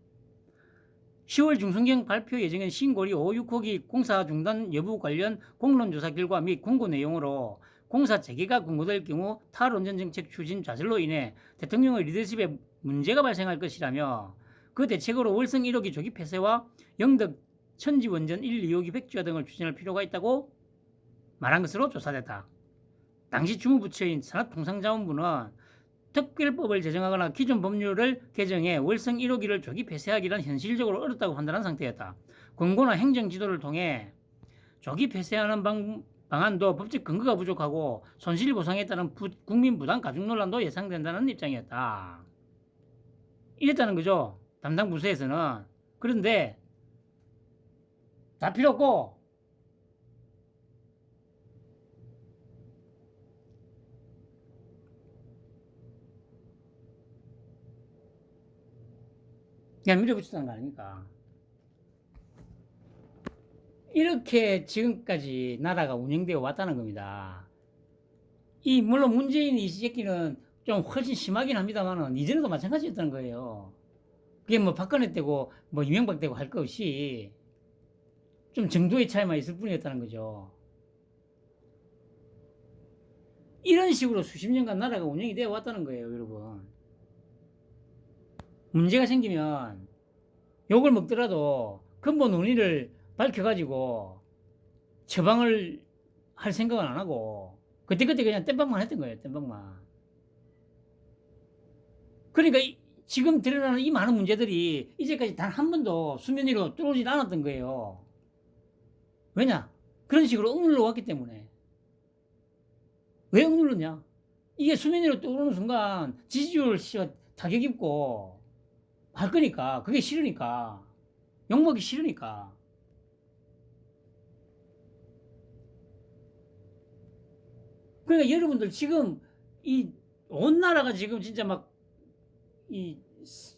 10월 중순경 발표 예정인 신고리 5, 6호기 공사 중단 여부 관련 공론조사 결과 및 공고 내용으로 공사 재개가 공고될 경우 탈원전 정책 추진 좌절로 인해 대통령의 리더십에 문제가 발생할 것이라며 그 대책으로 월성 1호기 조기 폐쇄와 영덕 천지원전 1, 2호기 백지화 등을 추진할 필요가 있다고 말한 것으로 조사됐다. 당시 주무부처인 산업통상자원부는 특별법을 제정하거나 기존 법률을 개정해 월성 1호기를 조기 폐쇄하기는 현실적으로 어렵다고 판단한 상태였다. 권고나 행정지도를 통해 조기 폐쇄하는 방안도 법적 근거가 부족하고 손실보상에 따른 국민 부담 가중 논란도 예상된다는 입장이었다. 이랬다는 거죠. 담당 부서에서는. 그런데 다 필요 없고 그냥 밀어붙였다는 거 아닙니까? 이렇게 지금까지 나라가 운영되어 왔다는 겁니다. 물론 문재인 이 새끼는 좀 훨씬 심하긴 합니다만은 이전에도 마찬가지였다는 거예요. 그게 뭐 박근혜 때고 뭐 이명박 때고 할 거 없이 좀 정도의 차이만 있을 뿐이었다는 거죠. 이런 식으로 수십 년간 나라가 운영이 되어 왔다는 거예요, 여러분. 문제가 생기면 욕을 먹더라도 근본 원인을 밝혀가지고 처방을 할 생각은 안 하고 그때그때 그냥 땜빵만 했던 거예요, 땜빵만. 그러니까 지금 드러나는 이 많은 문제들이 이제까지 단 한 번도 수면 위로 들어오질 않았던 거예요. 왜냐? 그런 식으로 억눌러 왔기 때문에. 왜 억눌렀냐? 이게 수면 위로 떠오르는 순간 지지율 타격 입고 할 거니까. 그게 싫으니까. 욕먹기 싫으니까. 그러니까 여러분들 지금 온 나라가 지금 진짜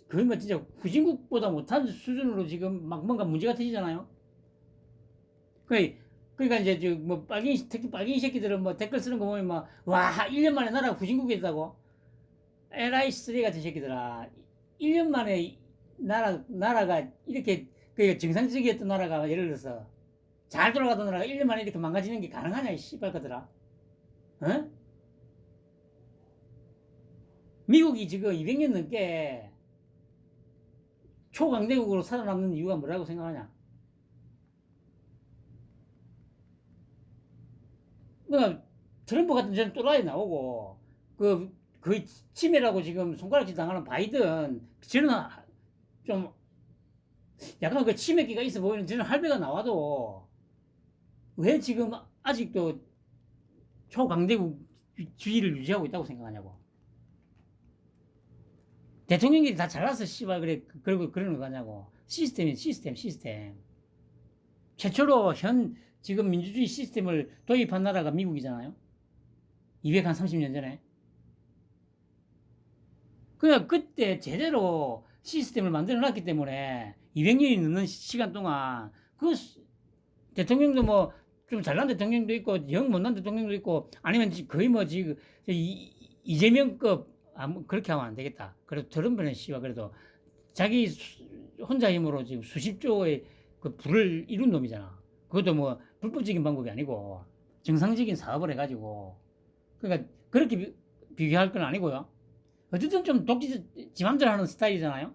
거의 진짜 후진국보다 못한 수준으로 지금 막 뭔가 문제가 터지잖아요. 그러니까 이제 뭐 특히 빨갱이 새끼들은 뭐 댓글 쓰는 거 보면 막, 와, 1년 만에 나라가 후진국이 됐다고? 에라이 쓰레기 같은 새끼들아. 1년 만에 나라가 이렇게 정상적이었던 나라가 예를 들어서 잘 돌아가던 나라가 1년 만에 이렇게 망가지는 게 가능하냐, 이 씨발거들아. 어? 미국이 지금 200년 넘게 초강대국으로 살아남는 이유가 뭐라고 생각하냐? 그러니까 트럼프 같은 저는 또라이 나오고 그 치매라고 지금 손가락질 당하는 바이든 저는 좀 약간 그 치매기가 있어 보이는 저는 할배가 나와도 왜 지금 아직도 초강대국 주의를 유지하고 있다고 생각하냐고. 대통령들이 다 잘나서 씨발 그래 그러고 그러는 거냐고. 시스템. 최초로 지금 민주주의 시스템을 도입한 나라가 미국이잖아요. 230년 전에. 그냥 그때 제대로 시스템을 만들어 놨기 때문에 200년이 넘는 시간 동안 대통령도 뭐 좀 잘난 대통령도 있고 영 못난 대통령도 있고 아니면 거의 뭐 지금 이재명급 그렇게 하면 안 되겠다. 그래도 트럼프는 씨와 그래도 자기 혼자 힘으로 지금 수십 조의 그 부를 이룬 놈이잖아. 그것도 뭐 불법적인 방법이 아니고 정상적인 사업을 해가지고 그러니까 그렇게 비교할 건 아니고요. 어쨌든 좀 지 맘대로 하는 스타일이잖아요.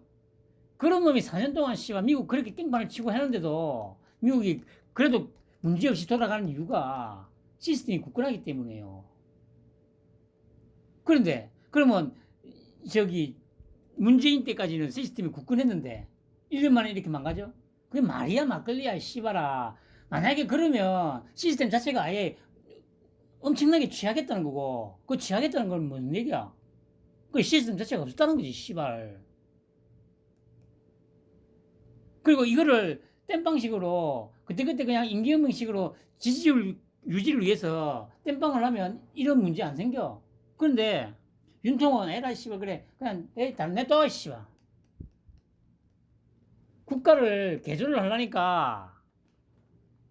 그런 놈이 4년 동안 씨발 미국 그렇게 깽판을 치고 했는데도 미국이 그래도 문제없이 돌아가는 이유가 시스템이 굳건하기 때문이에요. 그런데 그러면 문재인 때까지는 시스템이 굳건했는데 1년 만에 이렇게 망가져? 그게 말이야 막걸리야 씨발아. 만약에 그러면 시스템 자체가 아예 엄청나게 취하겠다는 거고 그 취하겠다는 건 무슨 얘기야? 그 시스템 자체가 없었다는 거지 씨발. 그리고 이거를 땜빵식으로 그때그때 그냥 임기응변식으로 지지율 유지를 위해서 땜빵을 하면 이런 문제 안 생겨. 그런데 윤통은 에라 씨발 그래 그냥 에이 냅둬 씨발. 국가를 개조를 하려니까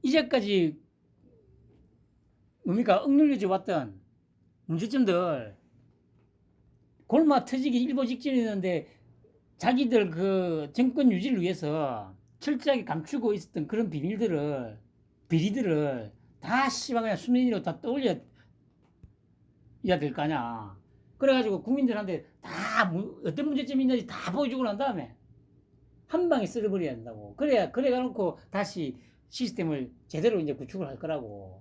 이제까지 뭡니까 억눌려져 왔던 문제점들 골마 터지기 일보 직전이었는데 자기들 그 정권 유지를 위해서 철저하게 감추고 있었던 그런 비리들을 다 씨발 그냥 수면 위로 다 떠올려야 될 거 아니야. 그래가지고 국민들한테 다 어떤 문제점이 있는지 다 보여주고 난 다음에 한 방에 쓸어버려야 된다고. 그래가 놓고 다시 시스템을 제대로 이제 구축을 할 거라고.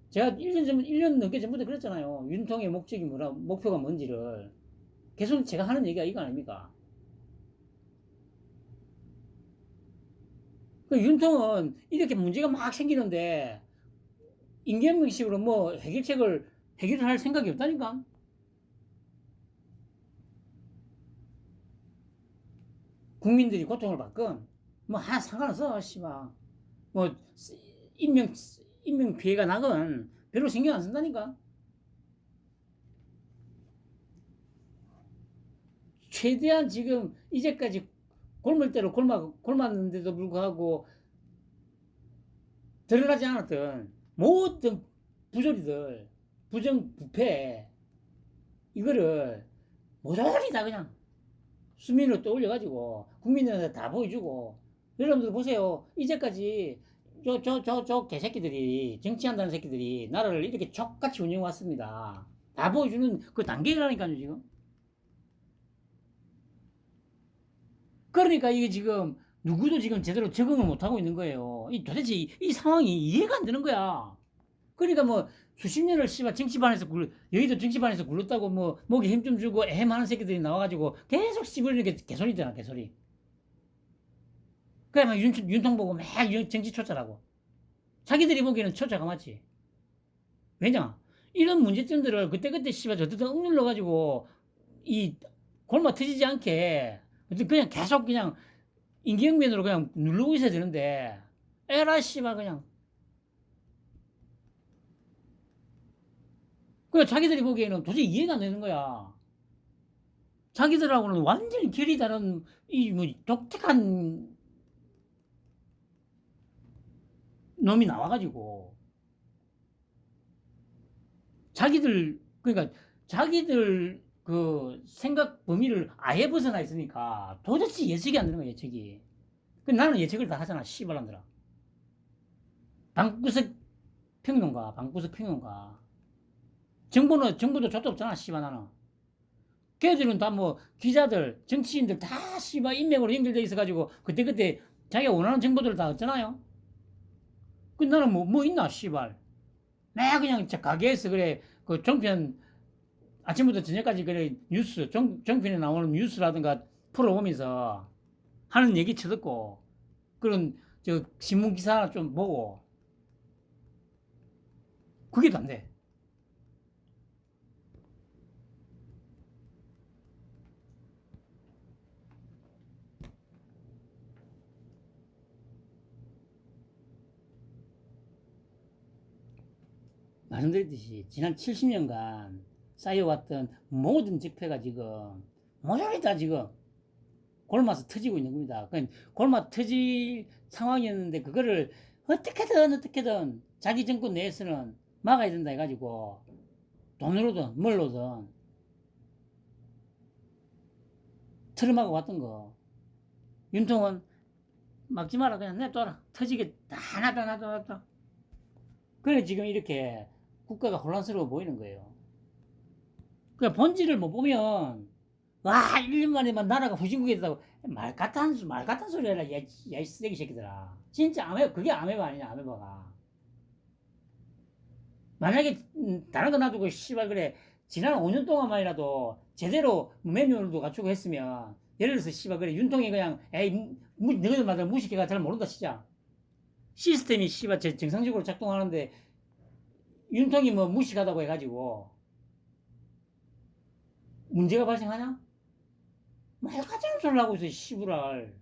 제가 1년 넘게 전부터 그랬잖아요. 윤통의 목표가 뭔지를. 계속 제가 하는 얘기가 이거 아닙니까? 그 윤통은 이렇게 문제가 막 생기는데 임기응변식으로 뭐 해결을 할 생각이 없다니까. 국민들이 고통을 받건 뭐 하나 상관없어. 씨발. 뭐 인명 피해가 나건 별로 신경 안 쓴다니까. 최대한 지금 이제까지 골물대로 골랐는데도 불구하고 드러나지 않았던 모든 부조리들, 부정부패, 이거를 모조리 다 그냥 수민으로 떠올려가지고 국민들한테 다 보여주고, 여러분들 보세요. 이제까지 저 개새끼들이, 정치한다는 새끼들이 나라를 이렇게 족같이 운영해왔습니다. 다 보여주는 그 단계라니까요, 지금. 그러니까 이게 지금 누구도 지금 제대로 적응을 못하고 있는 거예요. 도대체 이 상황이 이해가 안 되는 거야. 그러니까 뭐 수십 년을 씨발 여의도 정치반에서 굴렀다고 뭐 목에 힘 좀 주고 애많은 새끼들이 나와가지고 계속 씹으려는 게 개소리잖아, 개소리. 그래 막 윤통 보고 막 정치 초짜라고. 자기들이 보기에는 초짜가 맞지. 왜냐? 이런 문제점들을 그때그때 씨발 저때도 억눌러가지고 이 골마 터지지 않게 그냥 계속 그냥 인기응변으로 그냥 누르고 있어야 되는데, 에라 씨발 그냥. 그래 자기들이 보기에는 도저히 이해가 안 되는 거야. 자기들하고는 완전히 결이 다른 이 뭐 독특한 놈이 나와가지고 자기들 그 생각 범위를 아예 벗어나 있으니까 도대체 예측이 안 되는 거야, 예측이. 나는 예측을 다 하잖아, 씨발놈들아. 방구석 평론가. 정보도 족도 없잖아, 씨발 나는. 걔들은 다 뭐 기자들, 정치인들 다 씨발 인맥으로 연결돼 있어가지고 그때그때 자기가 원하는 정보들을 다 얻잖아요. 나는 뭐 있나, 씨발. 나 그냥 가게에서 그래 그 종편 아침부터 저녁까지 그래 뉴스 종편에 나오는 뉴스라든가 프로 보면서 하는 얘기 쳐듣고 그런 저 신문 기사 좀 보고 그게 안 돼. 말씀드렸듯이 지난 70년간 쌓여왔던 모든 적폐가 지금 모조리 다 지금 골마서 터지고 있는 겁니다. 골마 터질 상황이었는데 그거를 어떻게든 자기 정권 내에서는 막아야 된다 해가지고 돈으로든 뭘로든 틀어막아 왔던 거. 윤통은 막지 마라, 그냥 냅둬라, 터지게 다 놔둬. 그래 지금 이렇게 국가가 혼란스러워 보이는 거예요. 그 본질을 못 보면 와 1년 만에만 나라가 후진국이 됐다고 말 같은 소리 해라. 야, 이 쓰레기 새끼들아. 진짜 그게 아메바 아니냐, 아메바가. 만약에 다른 거 놔두고 씨발 그래 지난 5년 동안만이라도 제대로 매뉴얼도 갖추고 했으면, 예를 들어서 씨발 그래 윤통이 그냥 에이 너희들 말들 무식해가 잘 모른다 진짜. 시스템이 씨발 정상적으로 작동하는데 윤통이 뭐 무식하다고 해가지고 문제가 발생하냐? 말 같은 소리를 하고 있어, 씨부랄.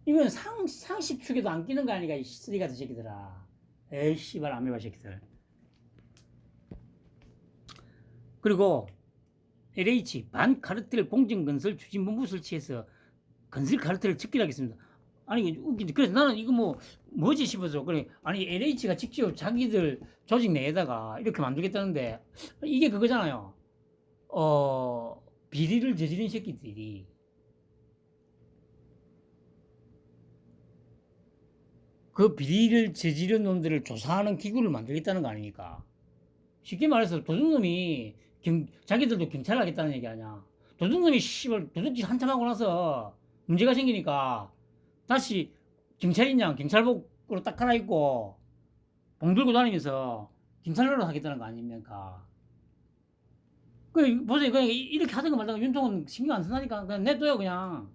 이건 상식 축에도 안 끼는 거 아니가, 이 쓰리 같은 새끼들아. 에이, 씨발, 아메바 새끼들. 그리고 LH 반카르텔 공정건설 추진본부 설치해서 건설 카르텔을 척결하겠습니다. 아니 웃기지. 그래서 나는 이거 뭐지 싶어서 그래. 아니 LH가 직접 자기들 조직 내에다가 이렇게 만들겠다는데 이게 그거잖아요. 비리를 저지른 새끼들이 그 비리를 저지른 놈들을 조사하는 기구를 만들겠다는 거 아닙니까? 쉽게 말해서 도둑놈이 자기들도 경찰을 하겠다는 얘기 아니야. 도둑놈이 씨발 도둑질 한참 하고 나서 문제가 생기니까 다시 경찰인양 경찰복으로 딱 갈아입고 봉 들고 다니면서 경찰 노릇 하겠다는 거 아닙니까? 보세요. 그냥 이렇게 하든가 말든가 윤통은 신경 안 쓴다니까. 그냥 냅둬요, 그냥.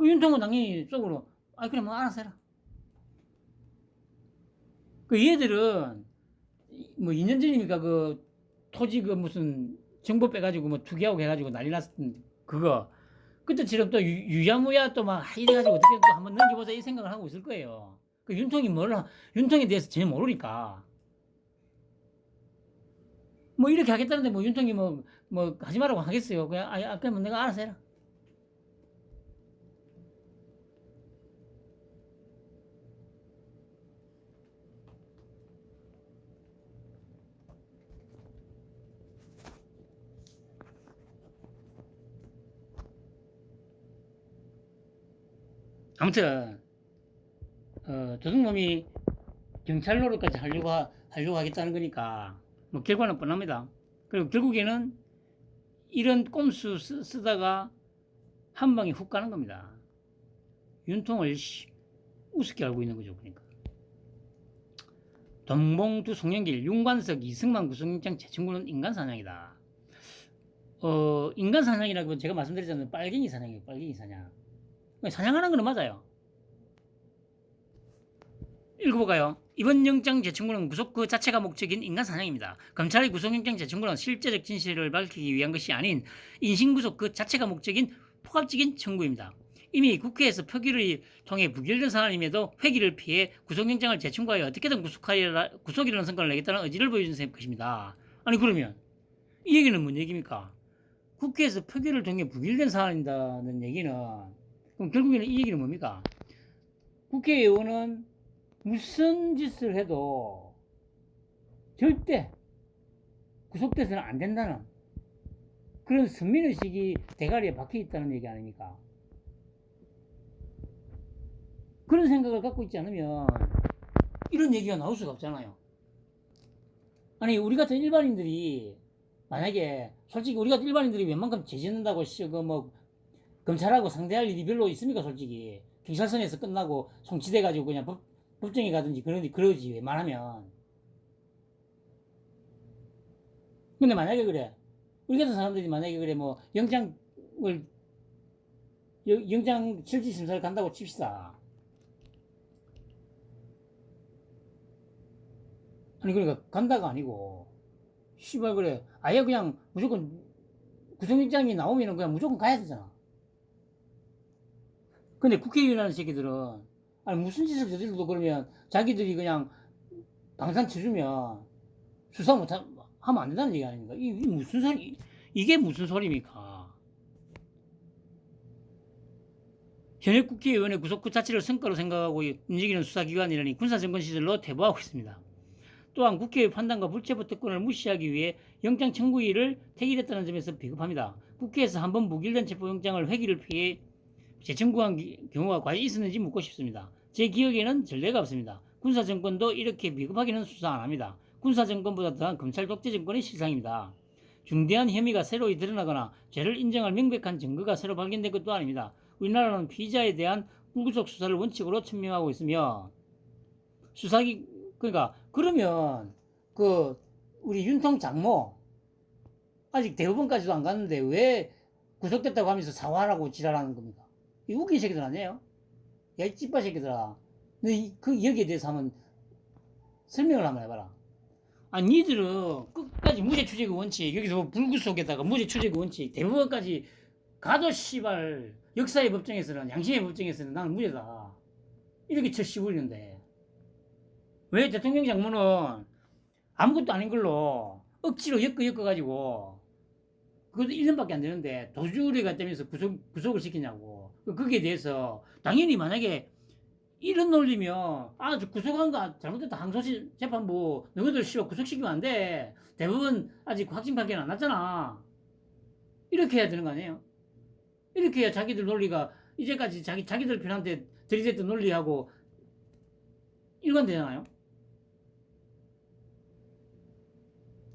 윤통은 당연히 속으로, 그래, 뭐, 알아서 해라. 얘들은, 뭐, 2년 전이니까 토지 무슨 정보 빼가지고 뭐 투기하고 해가지고 난리 났었던 그거. 그때처럼 또 유야무야 또 막 이래가지고 어떻게 또 한번 넘겨보자 이 생각을 하고 있을 거예요. 그 윤통에 대해서 전혀 모르니까. 뭐 이렇게 하겠다는데 뭐 윤통이 뭐 하지 말라고 하겠어요. 그냥, 그러면 내가 알아서 해라. 아무튼, 도둑놈이 경찰 노릇까지 하려고 하겠다는 거니까, 뭐 결과는 뻔합니다. 그리고 결국에는 이런 꼼수 쓰다가 한 방에 훅 가는 겁니다. 윤통을 우습게 알고 있는 거죠. 그러니까. 돈봉두 송영길, 윤관석, 이승만 구속영장 재청구는 인간사냥이다. 인간사냥이라고 제가 말씀드렸잖아요. 빨갱이 사냥이에요. 빨갱이 사냥. 사냥하는 거는 맞아요. 읽어볼까요? 이번 영장 재청구는 구속 그 자체가 목적인 인간사냥입니다. 검찰의 구속영장 재청구는 실제적 진실을 밝히기 위한 것이 아닌 인신구속 그 자체가 목적인 포괄적인 청구입니다. 이미 국회에서 표기를 통해 부결된 사안임에도 회기를 피해 구속영장을 재청구하여 어떻게든 구속이라는 성과를 내겠다는 의지를 보여준 것입니다. 아니 그러면 이 얘기는 뭔 얘기입니까? 국회에서 표기를 통해 부결된 사안이라는 얘기는 그럼 결국에는 이 얘기는 뭡니까? 국회의원은 무슨 짓을 해도 절대 구속돼서는 안 된다는 그런 선민의식이 대가리에 박혀 있다는 얘기 아닙니까? 그런 생각을 갖고 있지 않으면 이런 얘기가 나올 수가 없잖아요. 아니 우리 같은 일반인들이 만약에 솔직히 우리 같은 일반인들이 웬만큼 죄 짓는다고 뭐 검찰하고 상대할 일이 별로 있습니까? 솔직히 경찰선에서 끝나고 송치돼 가지고 그냥 법정에 가든지 그러지 웬만하면. 근데 만약에 그래 우리 같은 사람들이 만약에 그래 뭐 영장 실질심사를 간다고 칩시다. 아니 그러니까 간다가 아니고 씨발 그래 아예 그냥 무조건 구속영장이 나오면은 그냥 무조건 가야 되잖아. 근데 국회의원이라는 새끼들은 아니 무슨 짓을 저질러도 그러면 자기들이 그냥 방산 쳐주면 수사 하면 안 된다는 얘기 아닙니까? 이게 무슨 소리입니까? 현역 국회의원의 구속 그 자체를 성과로 생각하고 움직이는 수사기관이라니 군사정권 시절로 퇴보하고 있습니다. 또한 국회의 판단과 불체포 특권을 무시하기 위해 영장 청구일을 택일했다는 점에서 비겁합니다. 국회에서 한번 무결된 체포영장을 회기를 피해 재청구한 경우가 과연 있었는지 묻고 싶습니다. 제 기억에는 전례가 없습니다. 군사정권도 이렇게 비겁하게는 수사 안합니다. 군사정권보다 더한 검찰 독재정권의 실상입니다. 중대한 혐의가 새로이 드러나거나 죄를 인정할 명백한 증거가 새로 발견된 것도 아닙니다. 우리나라는 피의자에 대한 불구속 수사를 원칙으로 천명하고 있으며 그러니까 그러면 우리 윤통 장모 아직 대법원까지도 안 갔는데 왜 구속됐다고 하면서 사과하라고 지랄하는 겁니까? 이 웃긴 새끼들 아니에요? 야, 이 찌빠 새끼들아. 너 여기에 대해서 한번 설명을 한번 해봐라. 아니, 니들은 끝까지 무죄 추적의 원칙, 여기서 뭐 불구속에다가 무죄 추적의 원칙, 대법원까지 가도 씨발, 역사의 법정에서는, 양심의 법정에서는 나는 무죄다. 이렇게 쳐 씹으려는데. 왜 대통령 장모는 아무것도 아닌 걸로 억지로 엮어가지고, 그것도 1년밖에 안 되는데, 도주를 때문에 구속을 시키냐고. 거기에 대해서, 당연히 만약에 이런 논리면 저 구속한 거 잘못됐다 항소심 재판부 너희들 씨발 구속시키면 안 돼. 대부분 아직 확진 판결 안 났잖아. 이렇게 해야 되는 거 아니에요? 이렇게 해야 자기들 논리가 이제까지 자기들 편한테 들이댔던 논리하고 일관되잖아요.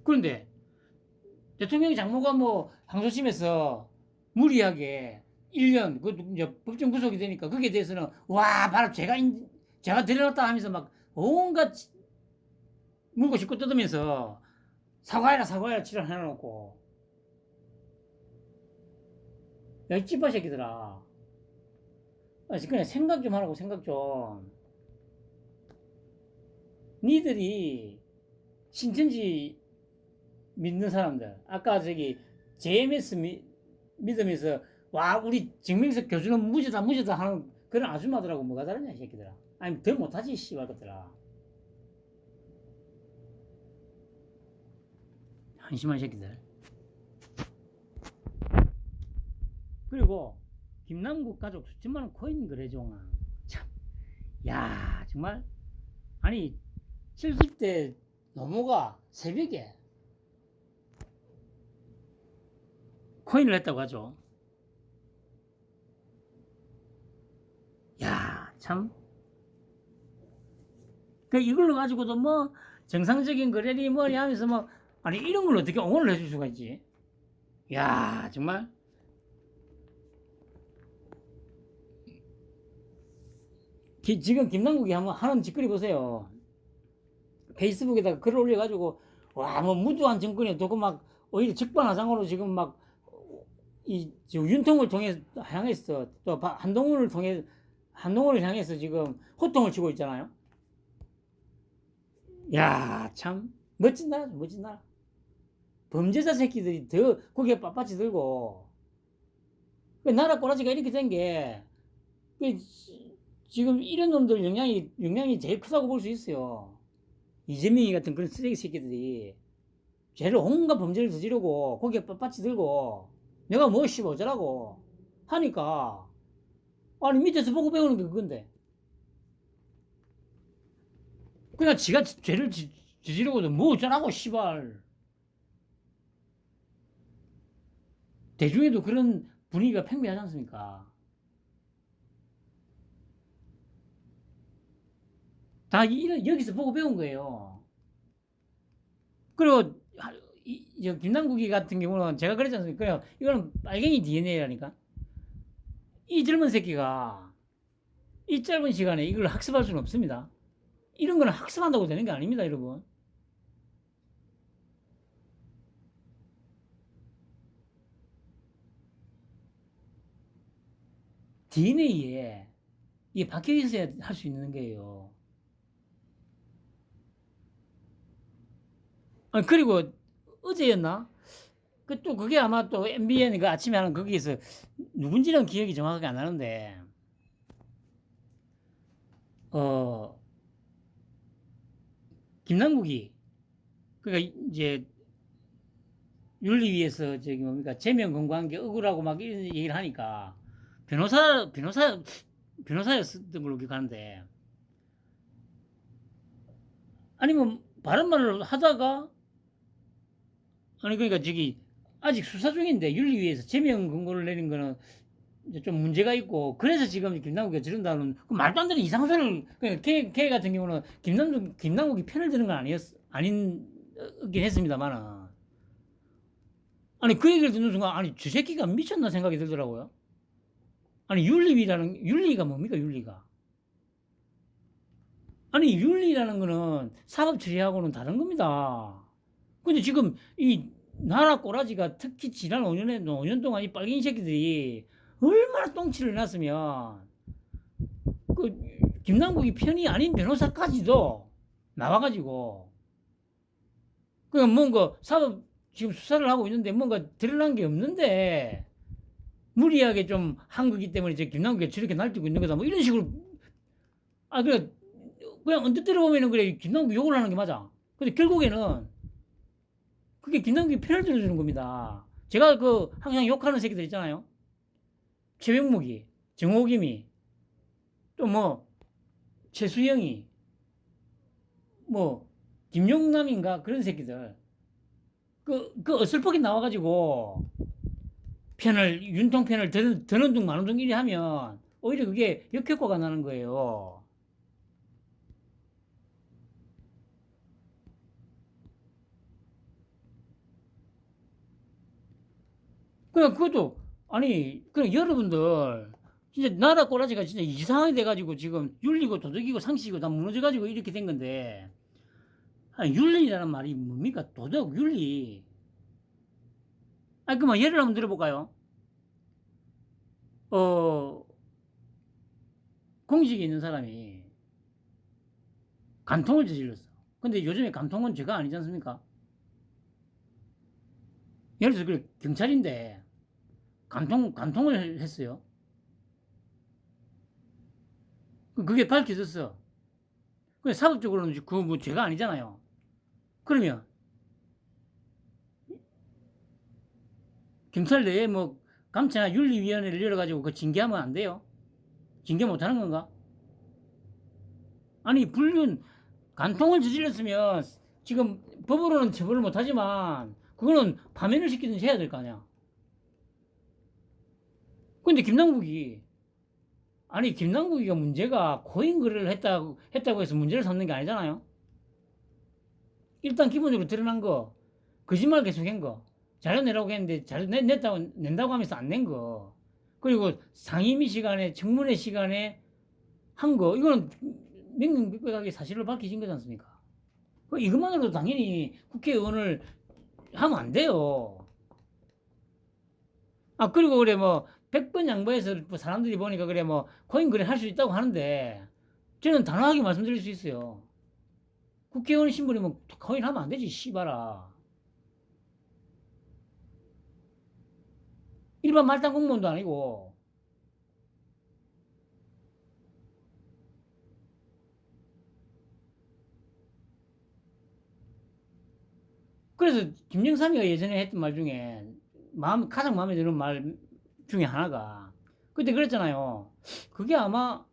그런데 대통령 장모가 뭐 항소심에서 무리하게 1년 이제 법정 구속이 되니까 거기에 대해서는 와 바로 제가 들여놨다 하면서 막 온갖 물고 짚고 뜯으면서 사과해라 지랄 해놓고 야 이 찌빠 새끼들아 그냥 생각 좀 하라고 생각 좀. 니들이 신천지 믿는 사람들. 아까 저기 JMS 믿으면서 와 우리 증명석 교수는 무죄다 무죄다 하는 그런 아줌마들하고 뭐가 다르냐 이 새끼들아. 아니 더 못하지 씨발 것들아. 한심한 새끼들. 그리고 김남국 가족 수천만 원 코인 거래종아. 참. 야 정말 아니 70대 노모가 새벽에 코인을 했다고 하죠. 야, 참. 그 이걸로 가지고도 뭐 정상적인 거래니 뭐니 하면서 뭐 아니 이런 걸 어떻게 옹호를 해줄 수가 있지? 야, 정말. 지금 김남국이 한번 하는 짓거리 보세요. 페이스북에다가 글을 올려가지고 와 뭐 무도한 정권에 두고 막 오히려 적반하장으로 지금 막 이 윤통을 통해 향해서 또 한동훈을 향해서 지금 호통을 치고 있잖아요. 야, 참 멋진 나라죠, 멋진 나라. 범죄자 새끼들이 더 거기에 빳빳이 들고 그 나라 꼬라지가 이렇게 된게 그 지금 이런 놈들 영향이 제일 크다고 볼 수 있어요. 이재명이 같은 그런 쓰레기 새끼들이 죄를 온갖 범죄를 저지르고 거기에 빳빳이 들고 내가 뭐 씨발 어쩌라고 하니까 아니 밑에서 보고 배우는 게 그건데 그냥 지가 죄를 저지르고도 뭐 어쩌라고 씨발. 대중에도 그런 분위기가 팽배하지 않습니까? 다 여기서 보고 배운 거예요. 그리고 김남국이 같은 경우는 제가 그랬지 않습니까? 이거는 빨갱이 DNA라니까. 이 젊은 새끼가 이 짧은 시간에 이걸 학습할 수는 없습니다. 이런 거는 학습한다고 되는 게 아닙니다, 여러분. DNA에 이게 박혀 있어야 할 수 있는 거예요. 그리고 어제였나? 또 그게 아마 또 MBN 그 아침에 하는 거기에서 누군지는 기억이 정확하게 안 나는데, 김남국이, 그니까 이제 윤리위에서 저기 뭡니까, 제명 권고한 게 억울하고 막 이런 얘기를 하니까, 변호사였던 걸로 기억하는데, 아니면 바른 말을 하다가, 아니, 그러니까 저기, 아직 수사 중인데 윤리위에서 제명 권고를 내린 거는 좀 문제가 있고 그래서 지금 김남국이 저런다는 그 말도 안 되는 이상소리를 그러니까 걔 같은 경우는 김남국이 편을 드는 건 아니긴 했습니다만은 아니 그 얘기를 듣는 순간 아니 저 새끼가 미쳤나 생각이 들더라고요. 아니 윤리가 뭡니까 윤리가? 아니 윤리라는 거는 사법 처리하고는 다른 겁니다. 근데 지금 이 나라 꼬라지가 특히 지난 5년 동안 이 빨갱이 새끼들이 얼마나 똥치를 놨으면 그 김남국이 편이 아닌 변호사까지도 나와가지고 그냥 뭔가 사법 지금 수사를 하고 있는데 뭔가 드러난 게 없는데 무리하게 좀 한 거기 때문에 이제 김남국이 저렇게 날뛰고 있는 거다 뭐 이런 식으로 그냥 언뜻 들어보면은 그래 김남국 욕을 하는 게 맞아. 근데 결국에는 그게 김남국이 편을 들어주는 겁니다. 제가 그 항상 욕하는 새끼들 있잖아요. 최병목이, 정호김이, 또 뭐 최수영이, 뭐 김용남인가 그런 새끼들 그 어설프게 나와가지고 윤통 편을 드는 둥 마는 둥 이리 하면 오히려 그게 역효과가 나는 거예요. 그냥 그것도 아니 그냥 여러분들 진짜 나라 꼬라지가 진짜 이상하게 돼가지고 지금 윤리고 도덕이고 상식이고 다 무너져가지고 이렇게 된 건데 아니, 윤리라는 말이 뭡니까? 도덕, 윤리. 아니 그만 예를 한번 들어볼까요? 어 공직에 있는 사람이 간통을 저질렀어. 근데 요즘에 간통은 죄가 아니지 않습니까? 예를 들어서 그 경찰인데 간통을 했어요. 그게 밝혀졌어. 그 사법적으로는 그거 뭐 죄가 아니잖아요. 그러면 경찰 내에 뭐 감찰이나 윤리위원회를 열어가지고 그 징계하면 안 돼요? 징계 못하는 건가? 아니 불륜 간통을 저질렀으면 지금 법으로는 처벌을 못하지만 그거는 파면을 시키든지 해야 될 거 아니야. 근데 김남국이가 문제가 코인 거래를 했다고 해서 문제를 삼는 게 아니잖아요. 일단 기본적으로 드러난 거, 거짓말 계속한 거, 자료 내라고 했는데 낸다고 하면서 안 낸 거, 그리고 상임위 시간에, 청문회 시간에 한 거, 이거는 명명백백하게 사실로 밝혀진 거지 않습니까? 이것만으로도 당연히 국회의원을 하면 안 돼요. 아, 그리고 그래, 뭐, 100번 양보해서 뭐 사람들이 보니까 그래, 뭐, 코인 거래 할 수 있다고 하는데, 저는 단호하게 말씀드릴 수 있어요. 국회의원 신분이면 코인 하면 안 되지, 씨발아. 일반 말단 공무원도 아니고. 그래서 김영삼이가 예전에 했던 말 중에 가장 마음에 드는 말 중에 하나가 그때 그랬잖아요. 그게 아마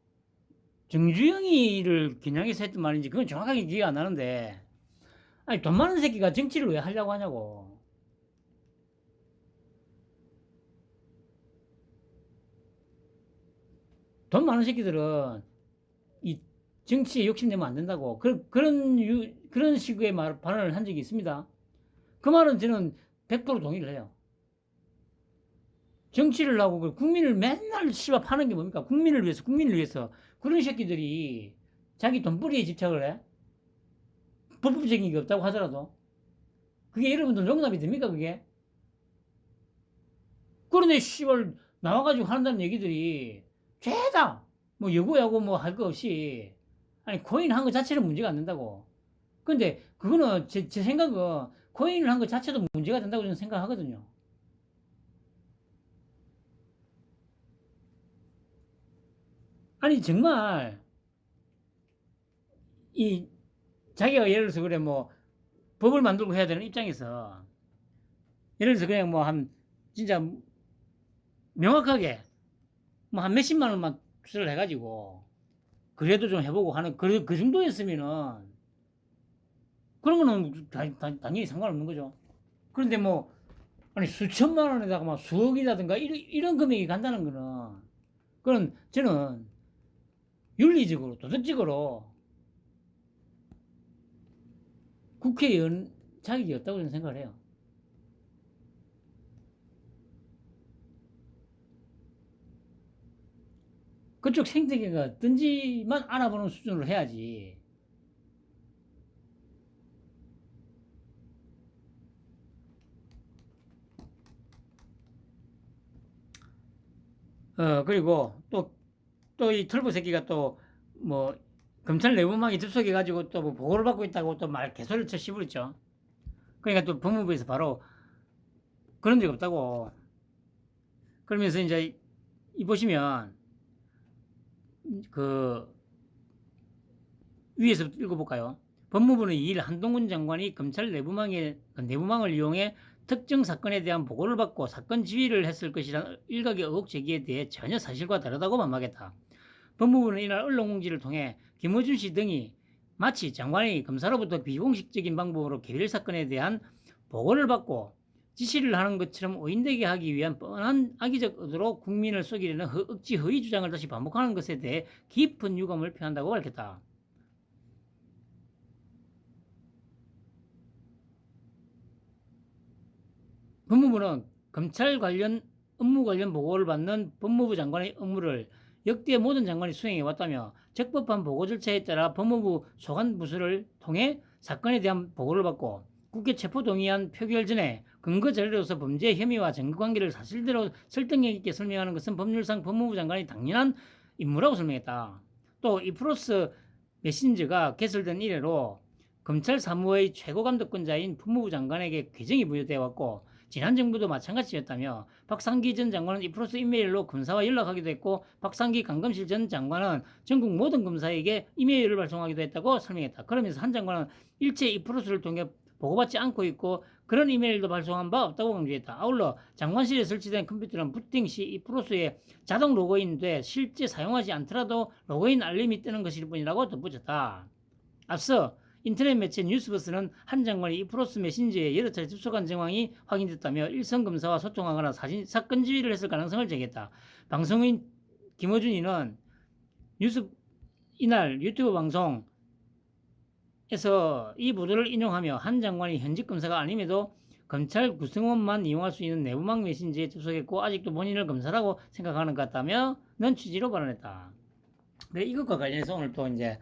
정주영이를 겨냥해서 했던 말인지 그건 정확하게 기억이 안 나는데 아니 돈 많은 새끼가 정치를 왜 하려고 하냐고. 돈 많은 새끼들은 이 정치에 욕심내면 안 된다고 그런 식의 발언을 한 적이 있습니다. 그 말은 저는 100% 동의를 해요. 정치를 하고 국민을 맨날 씨발 파는 게 뭡니까? 국민을 위해서 그런 새끼들이 자기 돈벌이에 집착을 해? 불법적인 게 없다고 하더라도 그게 여러분들 용납이 됩니까 그게? 그런데 씨발 나와가지고 한다는 얘기들이 죄다 뭐 여고야고 뭐 할 거 없이 아니 코인 한 거 자체는 문제가 안 된다고. 근데 그거는 제 생각은 코인을 한 거 자체도 문제가 된다고 저는 생각하거든요. 아니 정말 이 자기가 예를 들어서 그래 뭐 법을 만들고 해야 되는 입장에서 예를 들어서 그냥 뭐 한 진짜 명확하게 뭐 한 몇십만 원만 투자를 해가지고 그래도 좀 해보고 하는 그 정도였으면은 그런 거는 당연히 상관없는 거죠. 그런데 뭐 아니 수천만 원에다가 막 수억이라든가 이런 금액이 간다는 거는 그건 저는 윤리적으로 도덕적으로 국회의원 자격이 없다고 저는 생각을 해요. 그쪽 생태계가 어떤지만 알아보는 수준으로 해야지. 그리고 또 이 털보 새끼가 또 뭐 검찰 내부망에 접속해가지고 또 뭐 보고를 받고 있다고 또 개소리를 쳐 씹어렸죠. 그러니까 또 법무부에서 바로 그런 적 없다고. 그러면서 이제 이 보시면 그 위에서 읽어볼까요? 법무부는 2일 한동훈 장관이 검찰 내부망을 이용해 특정 사건에 대한 보고를 받고 사건 지휘를 했을 것이라는 일각의 의혹 제기에 대해 전혀 사실과 다르다고 반박했다. 법무부는 이날 언론공지를 통해 김어준 씨 등이 마치 장관이 검사로부터 비공식적인 방법으로 개별 사건에 대한 보고를 받고 지시를 하는 것처럼 오인되게 하기 위한 뻔한 악의적 의도로 국민을 속이려는 억지 허위 주장을 다시 반복하는 것에 대해 깊은 유감을 표한다고 밝혔다. 법무부는 검찰 관련 업무 관련 보고를 받는 법무부 장관의 업무를 역대 모든 장관이 수행해 왔다며 적법한 보고 절차에 따라 법무부 소관 부서를 통해 사건에 대한 보고를 받고 국회 체포동의안 표결 전에 근거 자료로서 범죄 혐의와 증거관계를 사실대로 설득력 있게 설명하는 것은 법률상 법무부 장관이 당연한 임무라고 설명했다. 또 이프로스 메신저가 개설된 이래로 검찰 사무의 최고 감독권자인 법무부 장관에게 규정이 부여되어 왔고 지난 정부도 마찬가지였다며 박상기 전 장관은 이프로스 이메일로 검사와 연락하기도 했고 박상기 강검실 전 장관은 전국 모든 검사에게 이메일을 발송하기도 했다고 설명했다. 그러면서 한 장관은 일체 이프로스를 통해 보고받지 않고 있고 그런 이메일도 발송한 바 없다고 강조했다. 아울러 장관실에 설치된 컴퓨터는 부팅 시 이프로스에 자동 로그인돼 실제 사용하지 않더라도 로그인 알림이 뜨는 것일 뿐이라고 덧붙였다. 앞서 인터넷 매체 뉴스버스는 한 장관이 이프로스 메신저에 여러 차례 접속한 정황이 확인됐다며 일선 검사와 소통하거나 사건 지휘를 했을 가능성을 제기했다. 방송인 김어준이는 이날 유튜브 방송에서 이 보도를 인용하며 한 장관이 현직 검사가 아님에도 검찰 구성원만 이용할 수 있는 내부망 메신저에 접속했고 아직도 본인을 검사라고 생각하는 것 같다며는 취지로 발언했다. 그래, 이것과 관련해서 오늘 또 이제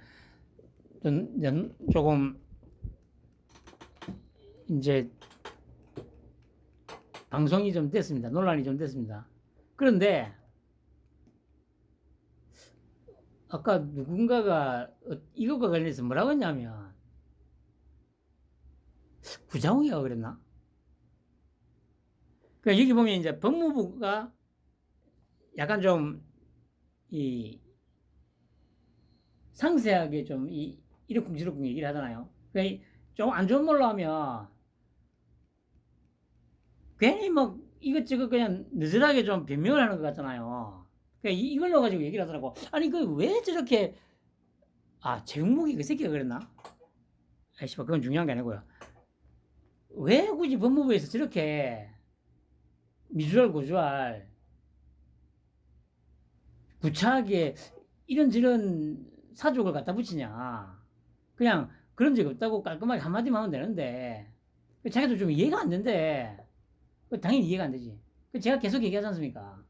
조금 이제 방송이 좀 됐습니다. 논란이 좀 됐습니다. 그런데 아까 누군가가 이것과 관련해서 뭐라고 했냐면 구자웅이가 그랬나? 그러니까 여기 보면 이제 법무부가 약간 좀 이 상세하게 좀 이러쿵저러쿵 얘기를 하잖아요. 그러니까 좀 안 좋은 말로 하면 괜히 뭐 이것저것 그냥 느슨하게 좀 변명을 하는 것 같잖아요. 그러니까 이걸로 가지고 얘기를 하더라고. 아니 그 왜 저렇게 재국목이 그 새끼가 그랬나? 아이씨, 그건 중요한 게 아니고요. 왜 굳이 법무부에서 저렇게 미주알 고주알 구차하게 이런저런 사족을 갖다 붙이냐. 그냥 그런 적 없다고 깔끔하게 한마디만 하면 되는데 자기도 좀 이해가 안 된대. 당연히 이해가 안 되지. 제가 계속 얘기하지 않습니까?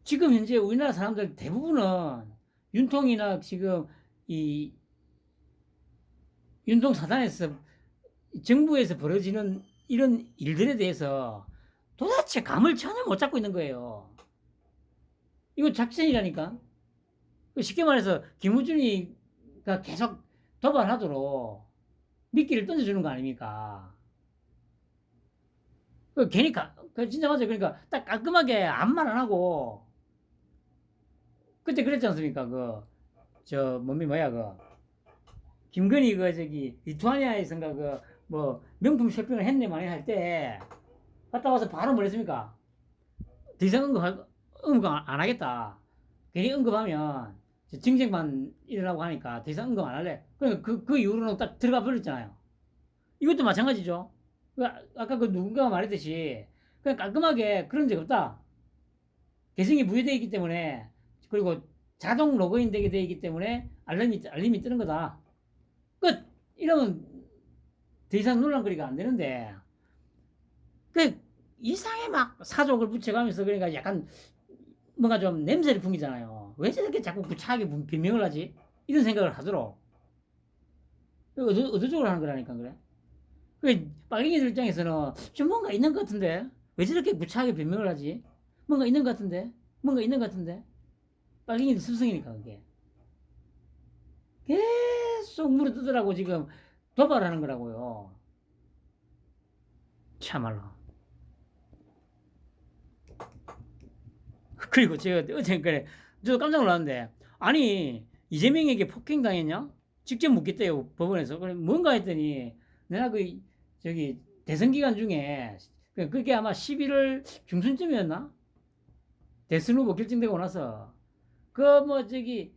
지금 현재 우리나라 사람들 대부분은 윤통이나 지금 이 윤통 사단에서 정부에서 벌어지는 이런 일들에 대해서 도대체 감을 전혀 못 잡고 있는 거예요. 이거 작전이라니까. 쉽게 말해서 김우준이가 계속 도발하도록 미끼를 던져주는 거 아닙니까? 괜히 진짜 맞아요. 그러니까 딱 깔끔하게 아무 말 안 하고 그때 그랬지 않습니까? 김건희 리투아니아에선가 명품 쇼핑을 했네 많이 할 때 갔다 와서 바로 뭐 했습니까? 더 이상 응급 안 하겠다. 괜히 응급하면 정쟁만 일어나고 하니까 더 이상 응급 안 할래. 그 이후로는 딱 들어가 버렸잖아요. 이것도 마찬가지죠. 아까 누군가가 말했듯이 그냥 깔끔하게 그런 적 없다. 개성이 부여되어 있기 때문에 그리고 자동 로그인 되게 되어 있기 때문에 알림이 뜨는 거다. 끝! 이러면 더 이상 논란거리가 안 되는데 이상해 막 사족을 붙여가면서 그러니까 약간 뭔가 좀 냄새를 풍기잖아요. 왜 저렇게 자꾸 구차하게 변명을 하지? 이런 생각을 하도록 의도적으로 하는 거라니까 그래. 빨갱이들 입장에서는 좀 뭔가 있는 것 같은데 왜 저렇게 구차하게 변명을 하지? 뭔가 있는 것 같은데 빨갱이들 습성이니까 그게 계속 물어뜯으라고 지금 도발하는 거라고요. 참말로. 그리고 제가 어제 그래 저도 깜짝 놀랐는데 아니 이재명에게 폭행당했냐? 직접 묻겠대요 법원에서. 그래 뭔가 했더니 내가 대선 기간 중에 그게 아마 11월 중순쯤이었나? 대선 후보 결정되고 나서 어디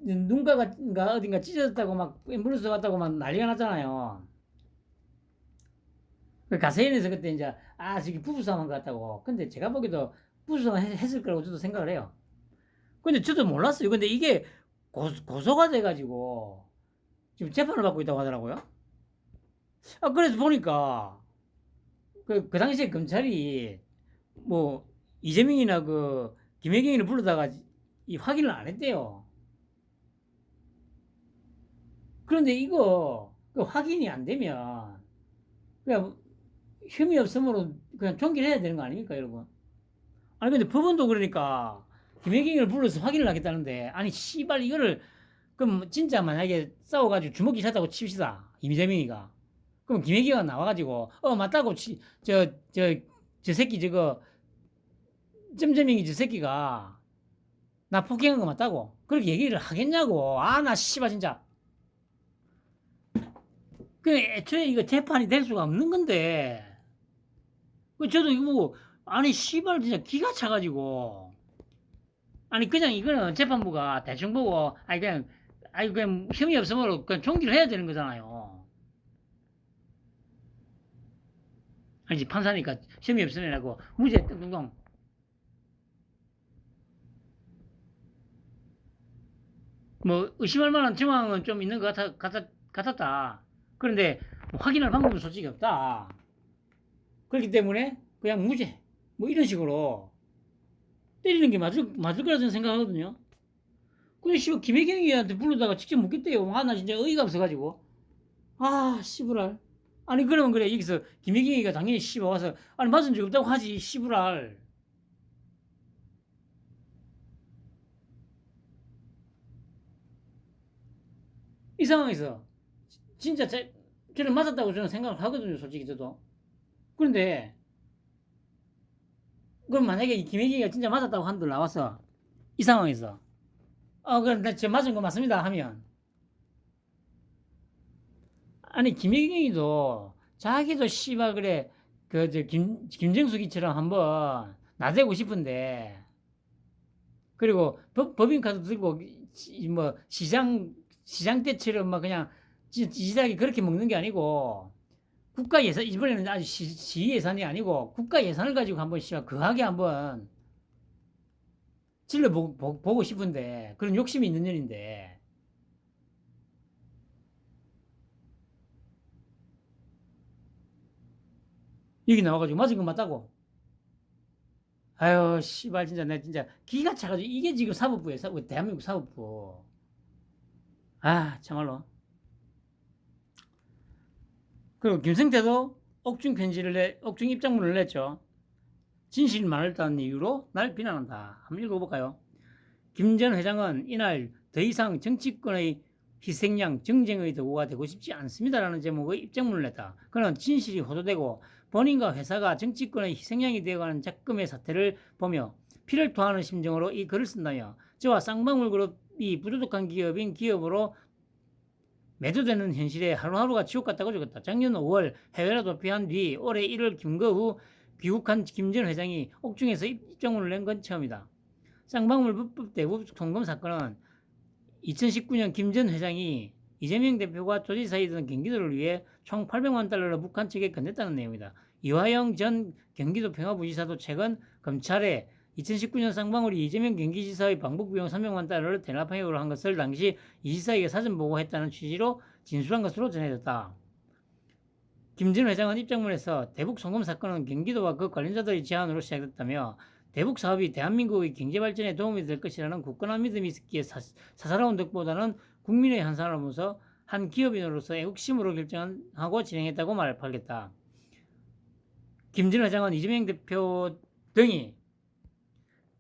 눈가가 어딘가 찢어졌다고 막 앰뷸런스 왔다고 막 난리가 났잖아요. 가세인에서 그때 이제 저기 부부싸움 한 것 같다고. 근데 제가 보기에도 부부싸움 했을 거라고 저도 생각을 해요. 근데 저도 몰랐어요. 근데 이게 고소가 돼가지고 지금 재판을 받고 있다고 하더라고요. 그래서 보니까 그 당시에 검찰이 뭐 이재명이나 김혜경이를 불러다가 확인을 안 했대요. 그런데 이거 확인이 안 되면 그냥 혐의 없음으로 그냥 종결 해야 되는 거 아닙니까, 여러분? 아니 근데 법원도 그러니까 김혜경이를 불러서 확인을 하겠다는데 아니 씨발 이거를 그럼 진짜 만약에 싸워가지고 주먹이 찼다고 칩시다. 이재명이가 그럼 김혜기가 나와가지고 맞다고 저 새끼 저거 점점이기 저 새끼가 나 폭행한 거 맞다고 그렇게 얘기를 하겠냐고. 아 나 씨발 진짜. 그 애초에 이거 재판이 될 수가 없는 건데. 저도 이거 보고 아니 씨발 진짜 기가 차가지고 아니 그냥 이거는 재판부가 대충 보고 아니 그냥 혐의 없으면 그냥 종기를 해야 되는 거잖아요. 아니지 판사니까 혐의 없으면하고 무죄 뚱뚱. 뭐 의심할 만한 정황은 좀 있는 것 같았다. 그런데 뭐 확인할 방법은 솔직히 없다. 그렇기 때문에 그냥 무죄 뭐 이런 식으로 때리는 게 맞을 거라 저는 생각하거든요. 그래 씨발 김혜경이한테 불러다가 직접 묻겠대요. 아 나 진짜 어이가 없어가지고 아 씨부랄. 아니 그러면 그래 여기서 김혜경이가 당연히 씨발 와서 아니 맞은 적 없다고 하지 씨부랄. 이 상황에서 진짜 저는 맞았다고 저는 생각을 하거든요 솔직히 저도. 그런데 그럼 만약에 김혜경이가 진짜 맞았다고 한들 나와서 이 상황에서 그럼 저 맞은 거 맞습니다 하면 아니 김혜경이도 자기도 씨발 그래 그 저 김정숙이처럼 한번 나대고 싶은데 그리고 법인카드 들고 뭐 시장 때처럼 막 그냥 지지하게 그렇게 먹는 게 아니고 국가 예산 이번에는 아주 시 예산이 아니고 국가 예산을 가지고 한번 씨발 거하게 한번 질러 보고 싶은데 그런 욕심이 있는 년인데 여기 나와가지고 맞은 거 맞다고. 아유 씨발 진짜 내 진짜 기가 차가지고 이게 지금 사법부에 대한민국 사법부. 아 참말로. 그리고 김성태도 옥중 입장문을 냈죠. 진실이 많았다는 이유로 날 비난한다. 한번 읽어볼까요? 김 전 회장은 이날 더 이상 정치권의 희생양, 정쟁의 도구가 되고 싶지 않습니다라는 제목의 입장문을 냈다. 그는 진실이 호도되고 본인과 회사가 정치권의 희생양이 되어가는 작금의 사태를 보며 피를 토하는 심정으로 이 글을 쓴다며 저와 쌍방울 그룹이 부도덕한 기업으로 매도되는 현실에 하루하루가 지옥 같다고 적었다. 작년 5월 해외로 도피한 뒤 올해 1월 김거 후 귀국한 김 전 회장이 옥중에서 입장문을 낸 건 처음이다. 쌍방울 불법 대북 송금 사건은 2019년 김 전 회장이 이재명 대표가 조지사이던 경기도를 위해 총 800만 달러를 북한 측에 건넸다는 내용이다. 이화영 전 경기도 평화부지사도 최근 검찰에 2019년 쌍방울이 이재명 경기지사의 방북 비용 300만 달러를 대납하기로 한 것을 당시 이 지사에게 사전 보고했다는 취지로 진술한 것으로 전해졌다. 김 전 회장은 입장문에서 대북 송금 사건은 경기도와 그 관련자들의 제안으로 시작됐다며 대북 사업이 대한민국의 경제 발전에 도움이 될 것이라는 굳건한 믿음이 있기에 사사로운 덕보다는 국민의 한산을 하면서 한 기업인으로서 애국심으로 결정하고 진행했다고 말하겠다. 김 전 회장은 이재명 대표 등이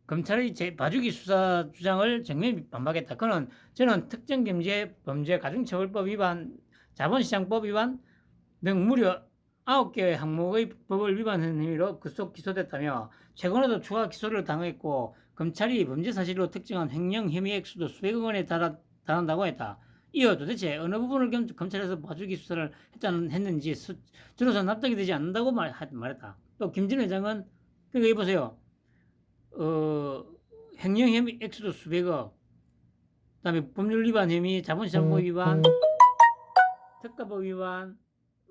검찰의 봐주기 수사 주장을 정면 반박했다. 그는 저는 특정범죄 가중처벌법 위반, 자본시장법 위반 등 무려 9개의 항목의 법을 위반한 혐의로 급속 기소됐다며 최근에도 추가 기소를 당했고 검찰이 범죄 사실로 특정한 횡령 혐의 액수도 수백억 원에 달한다고 했다. 이어 도대체 어느 부분을 검찰에서 봐주기 수사를 했는지 들어서 납득이 되지 않는다고 말했다. 또 김 전 회장은 그러니까 보세요. 횡령 혐의 액수도 수백억, 그다음에 법률 위반 혐의, 자본시장법 위반, 특가법 위반,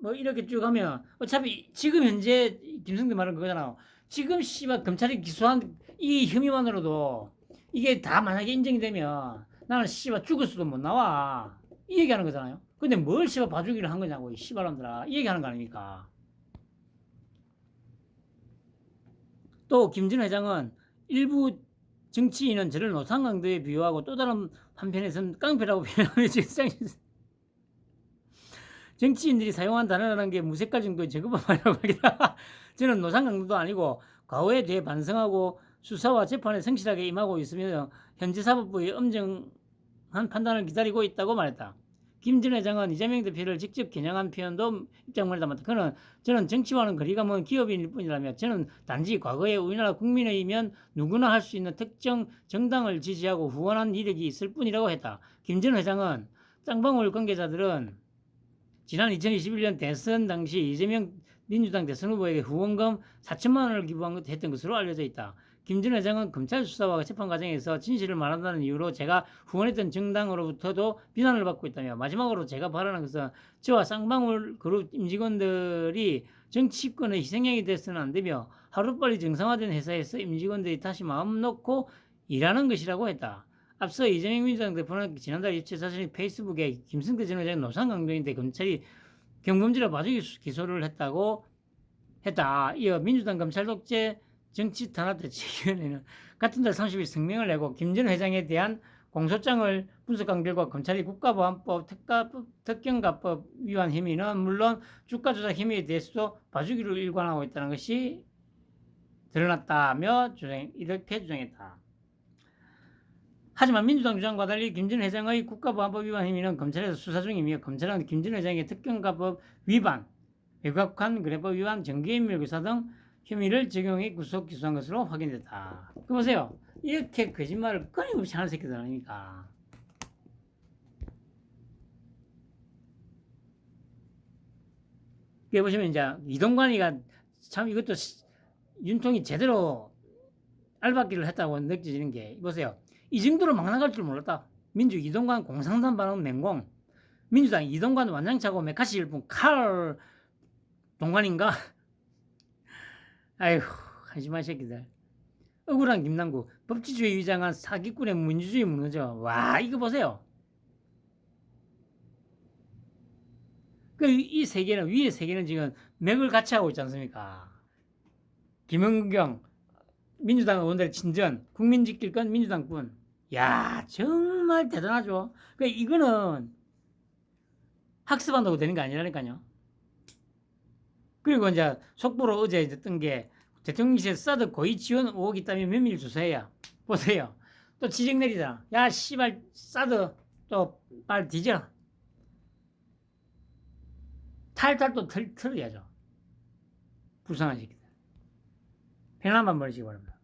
뭐 이렇게 쭉 하면 어차피 지금 현재 김성대 말은 그거잖아. 지금 씨발 검찰이 기소한 이 혐의만으로도 이게 다 만약에 인정이 되면 나는 씨발 죽을 수도 못 나와. 이 얘기하는 거잖아요. 근데 뭘 씨발 봐주기를 한 거냐고 이 씨발놈들아. 이 얘기하는 거 아닙니까? 또 김 전 회장은 일부 정치인은 저를 노상강도에 비유하고 또 다른 한편에서는 깡패라고 표현하며 정치인들이 사용한 단어라는 게 무색할 정도의 저급한 말이라고 하기다. 저는 노상강도도 아니고 과거에 대해 반성하고 수사와 재판에 성실하게 임하고 있으며 현재 사법부의 엄정한 판단을 기다리고 있다고 말했다. 김 전 회장은 이재명 대표를 직접 겨냥한 표현도 입장문에 담았다. 저는 정치와는 거리가 먼 기업인일 뿐이라며 저는 단지 과거에 우리나라 국민의면 누구나 할 수 있는 특정 정당을 지지하고 후원한 이력이 있을 뿐이라고 했다. 김 전 회장은 쌍방울 관계자들은 지난 2021년 대선 당시 이재명 민주당 대선 후보에게 후원금 4천만 원을 기부했던 것으로 알려져 있다. 김 전 회장은 검찰 수사와 재판 과정에서 진실을 말한다는 이유로 제가 후원했던 정당으로부터도 비난을 받고 있다며 마지막으로 제가 바라는 것은 저와 쌍방울 그룹 임직원들이 정치권의 희생양이 돼서는 안 되며 하루빨리 정상화된 회사에서 임직원들이 다시 마음 놓고 일하는 것이라고 했다. 앞서 이재명 민주당 대표는 지난달 27일 자신이 페이스북에 김승태 전 회장 노상 강도인데 검찰이 경범죄로 봐주기 기소를 했다고 했다. 이어 민주당 검찰 독재 정치 탄압 대책위원회는 같은 달 30일 성명을 내고 김 전 회장에 대한 공소장을 분석한 결과 검찰이 국가보안법 특경가법 위반 혐의는 물론 주가 조작 혐의에 대해서도 봐주기로 일관하고 있다는 것이 드러났다며 이렇게 주장했다. 하지만 민주당 주장과 달리 김 전 회장의 국가보안법 위반 혐의는 검찰에서 수사 중이며 검찰은 김 전 회장의 특경가법 위반, 외곽한 거래법 위반, 정기인멸교사 등 혐의를 적용해 구속 기소한 것으로 확인됐다. 그 보세요. 이렇게 거짓말을 끊임없이 하는 새끼들 아닙니까? 여기 보시면 이제 이동관이가 참 이것도 윤통이 제대로 알박기를 했다고 느껴지는 게 보세요. 이 정도로 막 나갈 줄 몰랐다. 민주 이동관 공상단 발언 맹공. 민주당 이동관 완장차고 메카시 일품 칼 동관인가? 아이고 한심한 새끼들. 억울한 김남국 법치주의 위장한 사기꾼의 민주주의 무너져. 와 이거 보세요. 이 세계는 위의 세계는 지금 맥을 같이 하고 있지 않습니까? 김은경 민주당 의원들의 친전 국민 지킬 건 민주당뿐. 야 정말 대단하죠. 이거는 학습한다고 되는 게 아니라니까요. 그리고 이제 속보로 어제 뜬 게 대통령실 사드 고의 지원 의혹 있다면 면밀히 조사해야. 보세요. 또 지적 내리잖아. 야 씨발 사드 또 빨리 뒤져. 탈탈 또 털어야죠. 불쌍한 새끼들. 편안한 번 버리시기 바랍니다.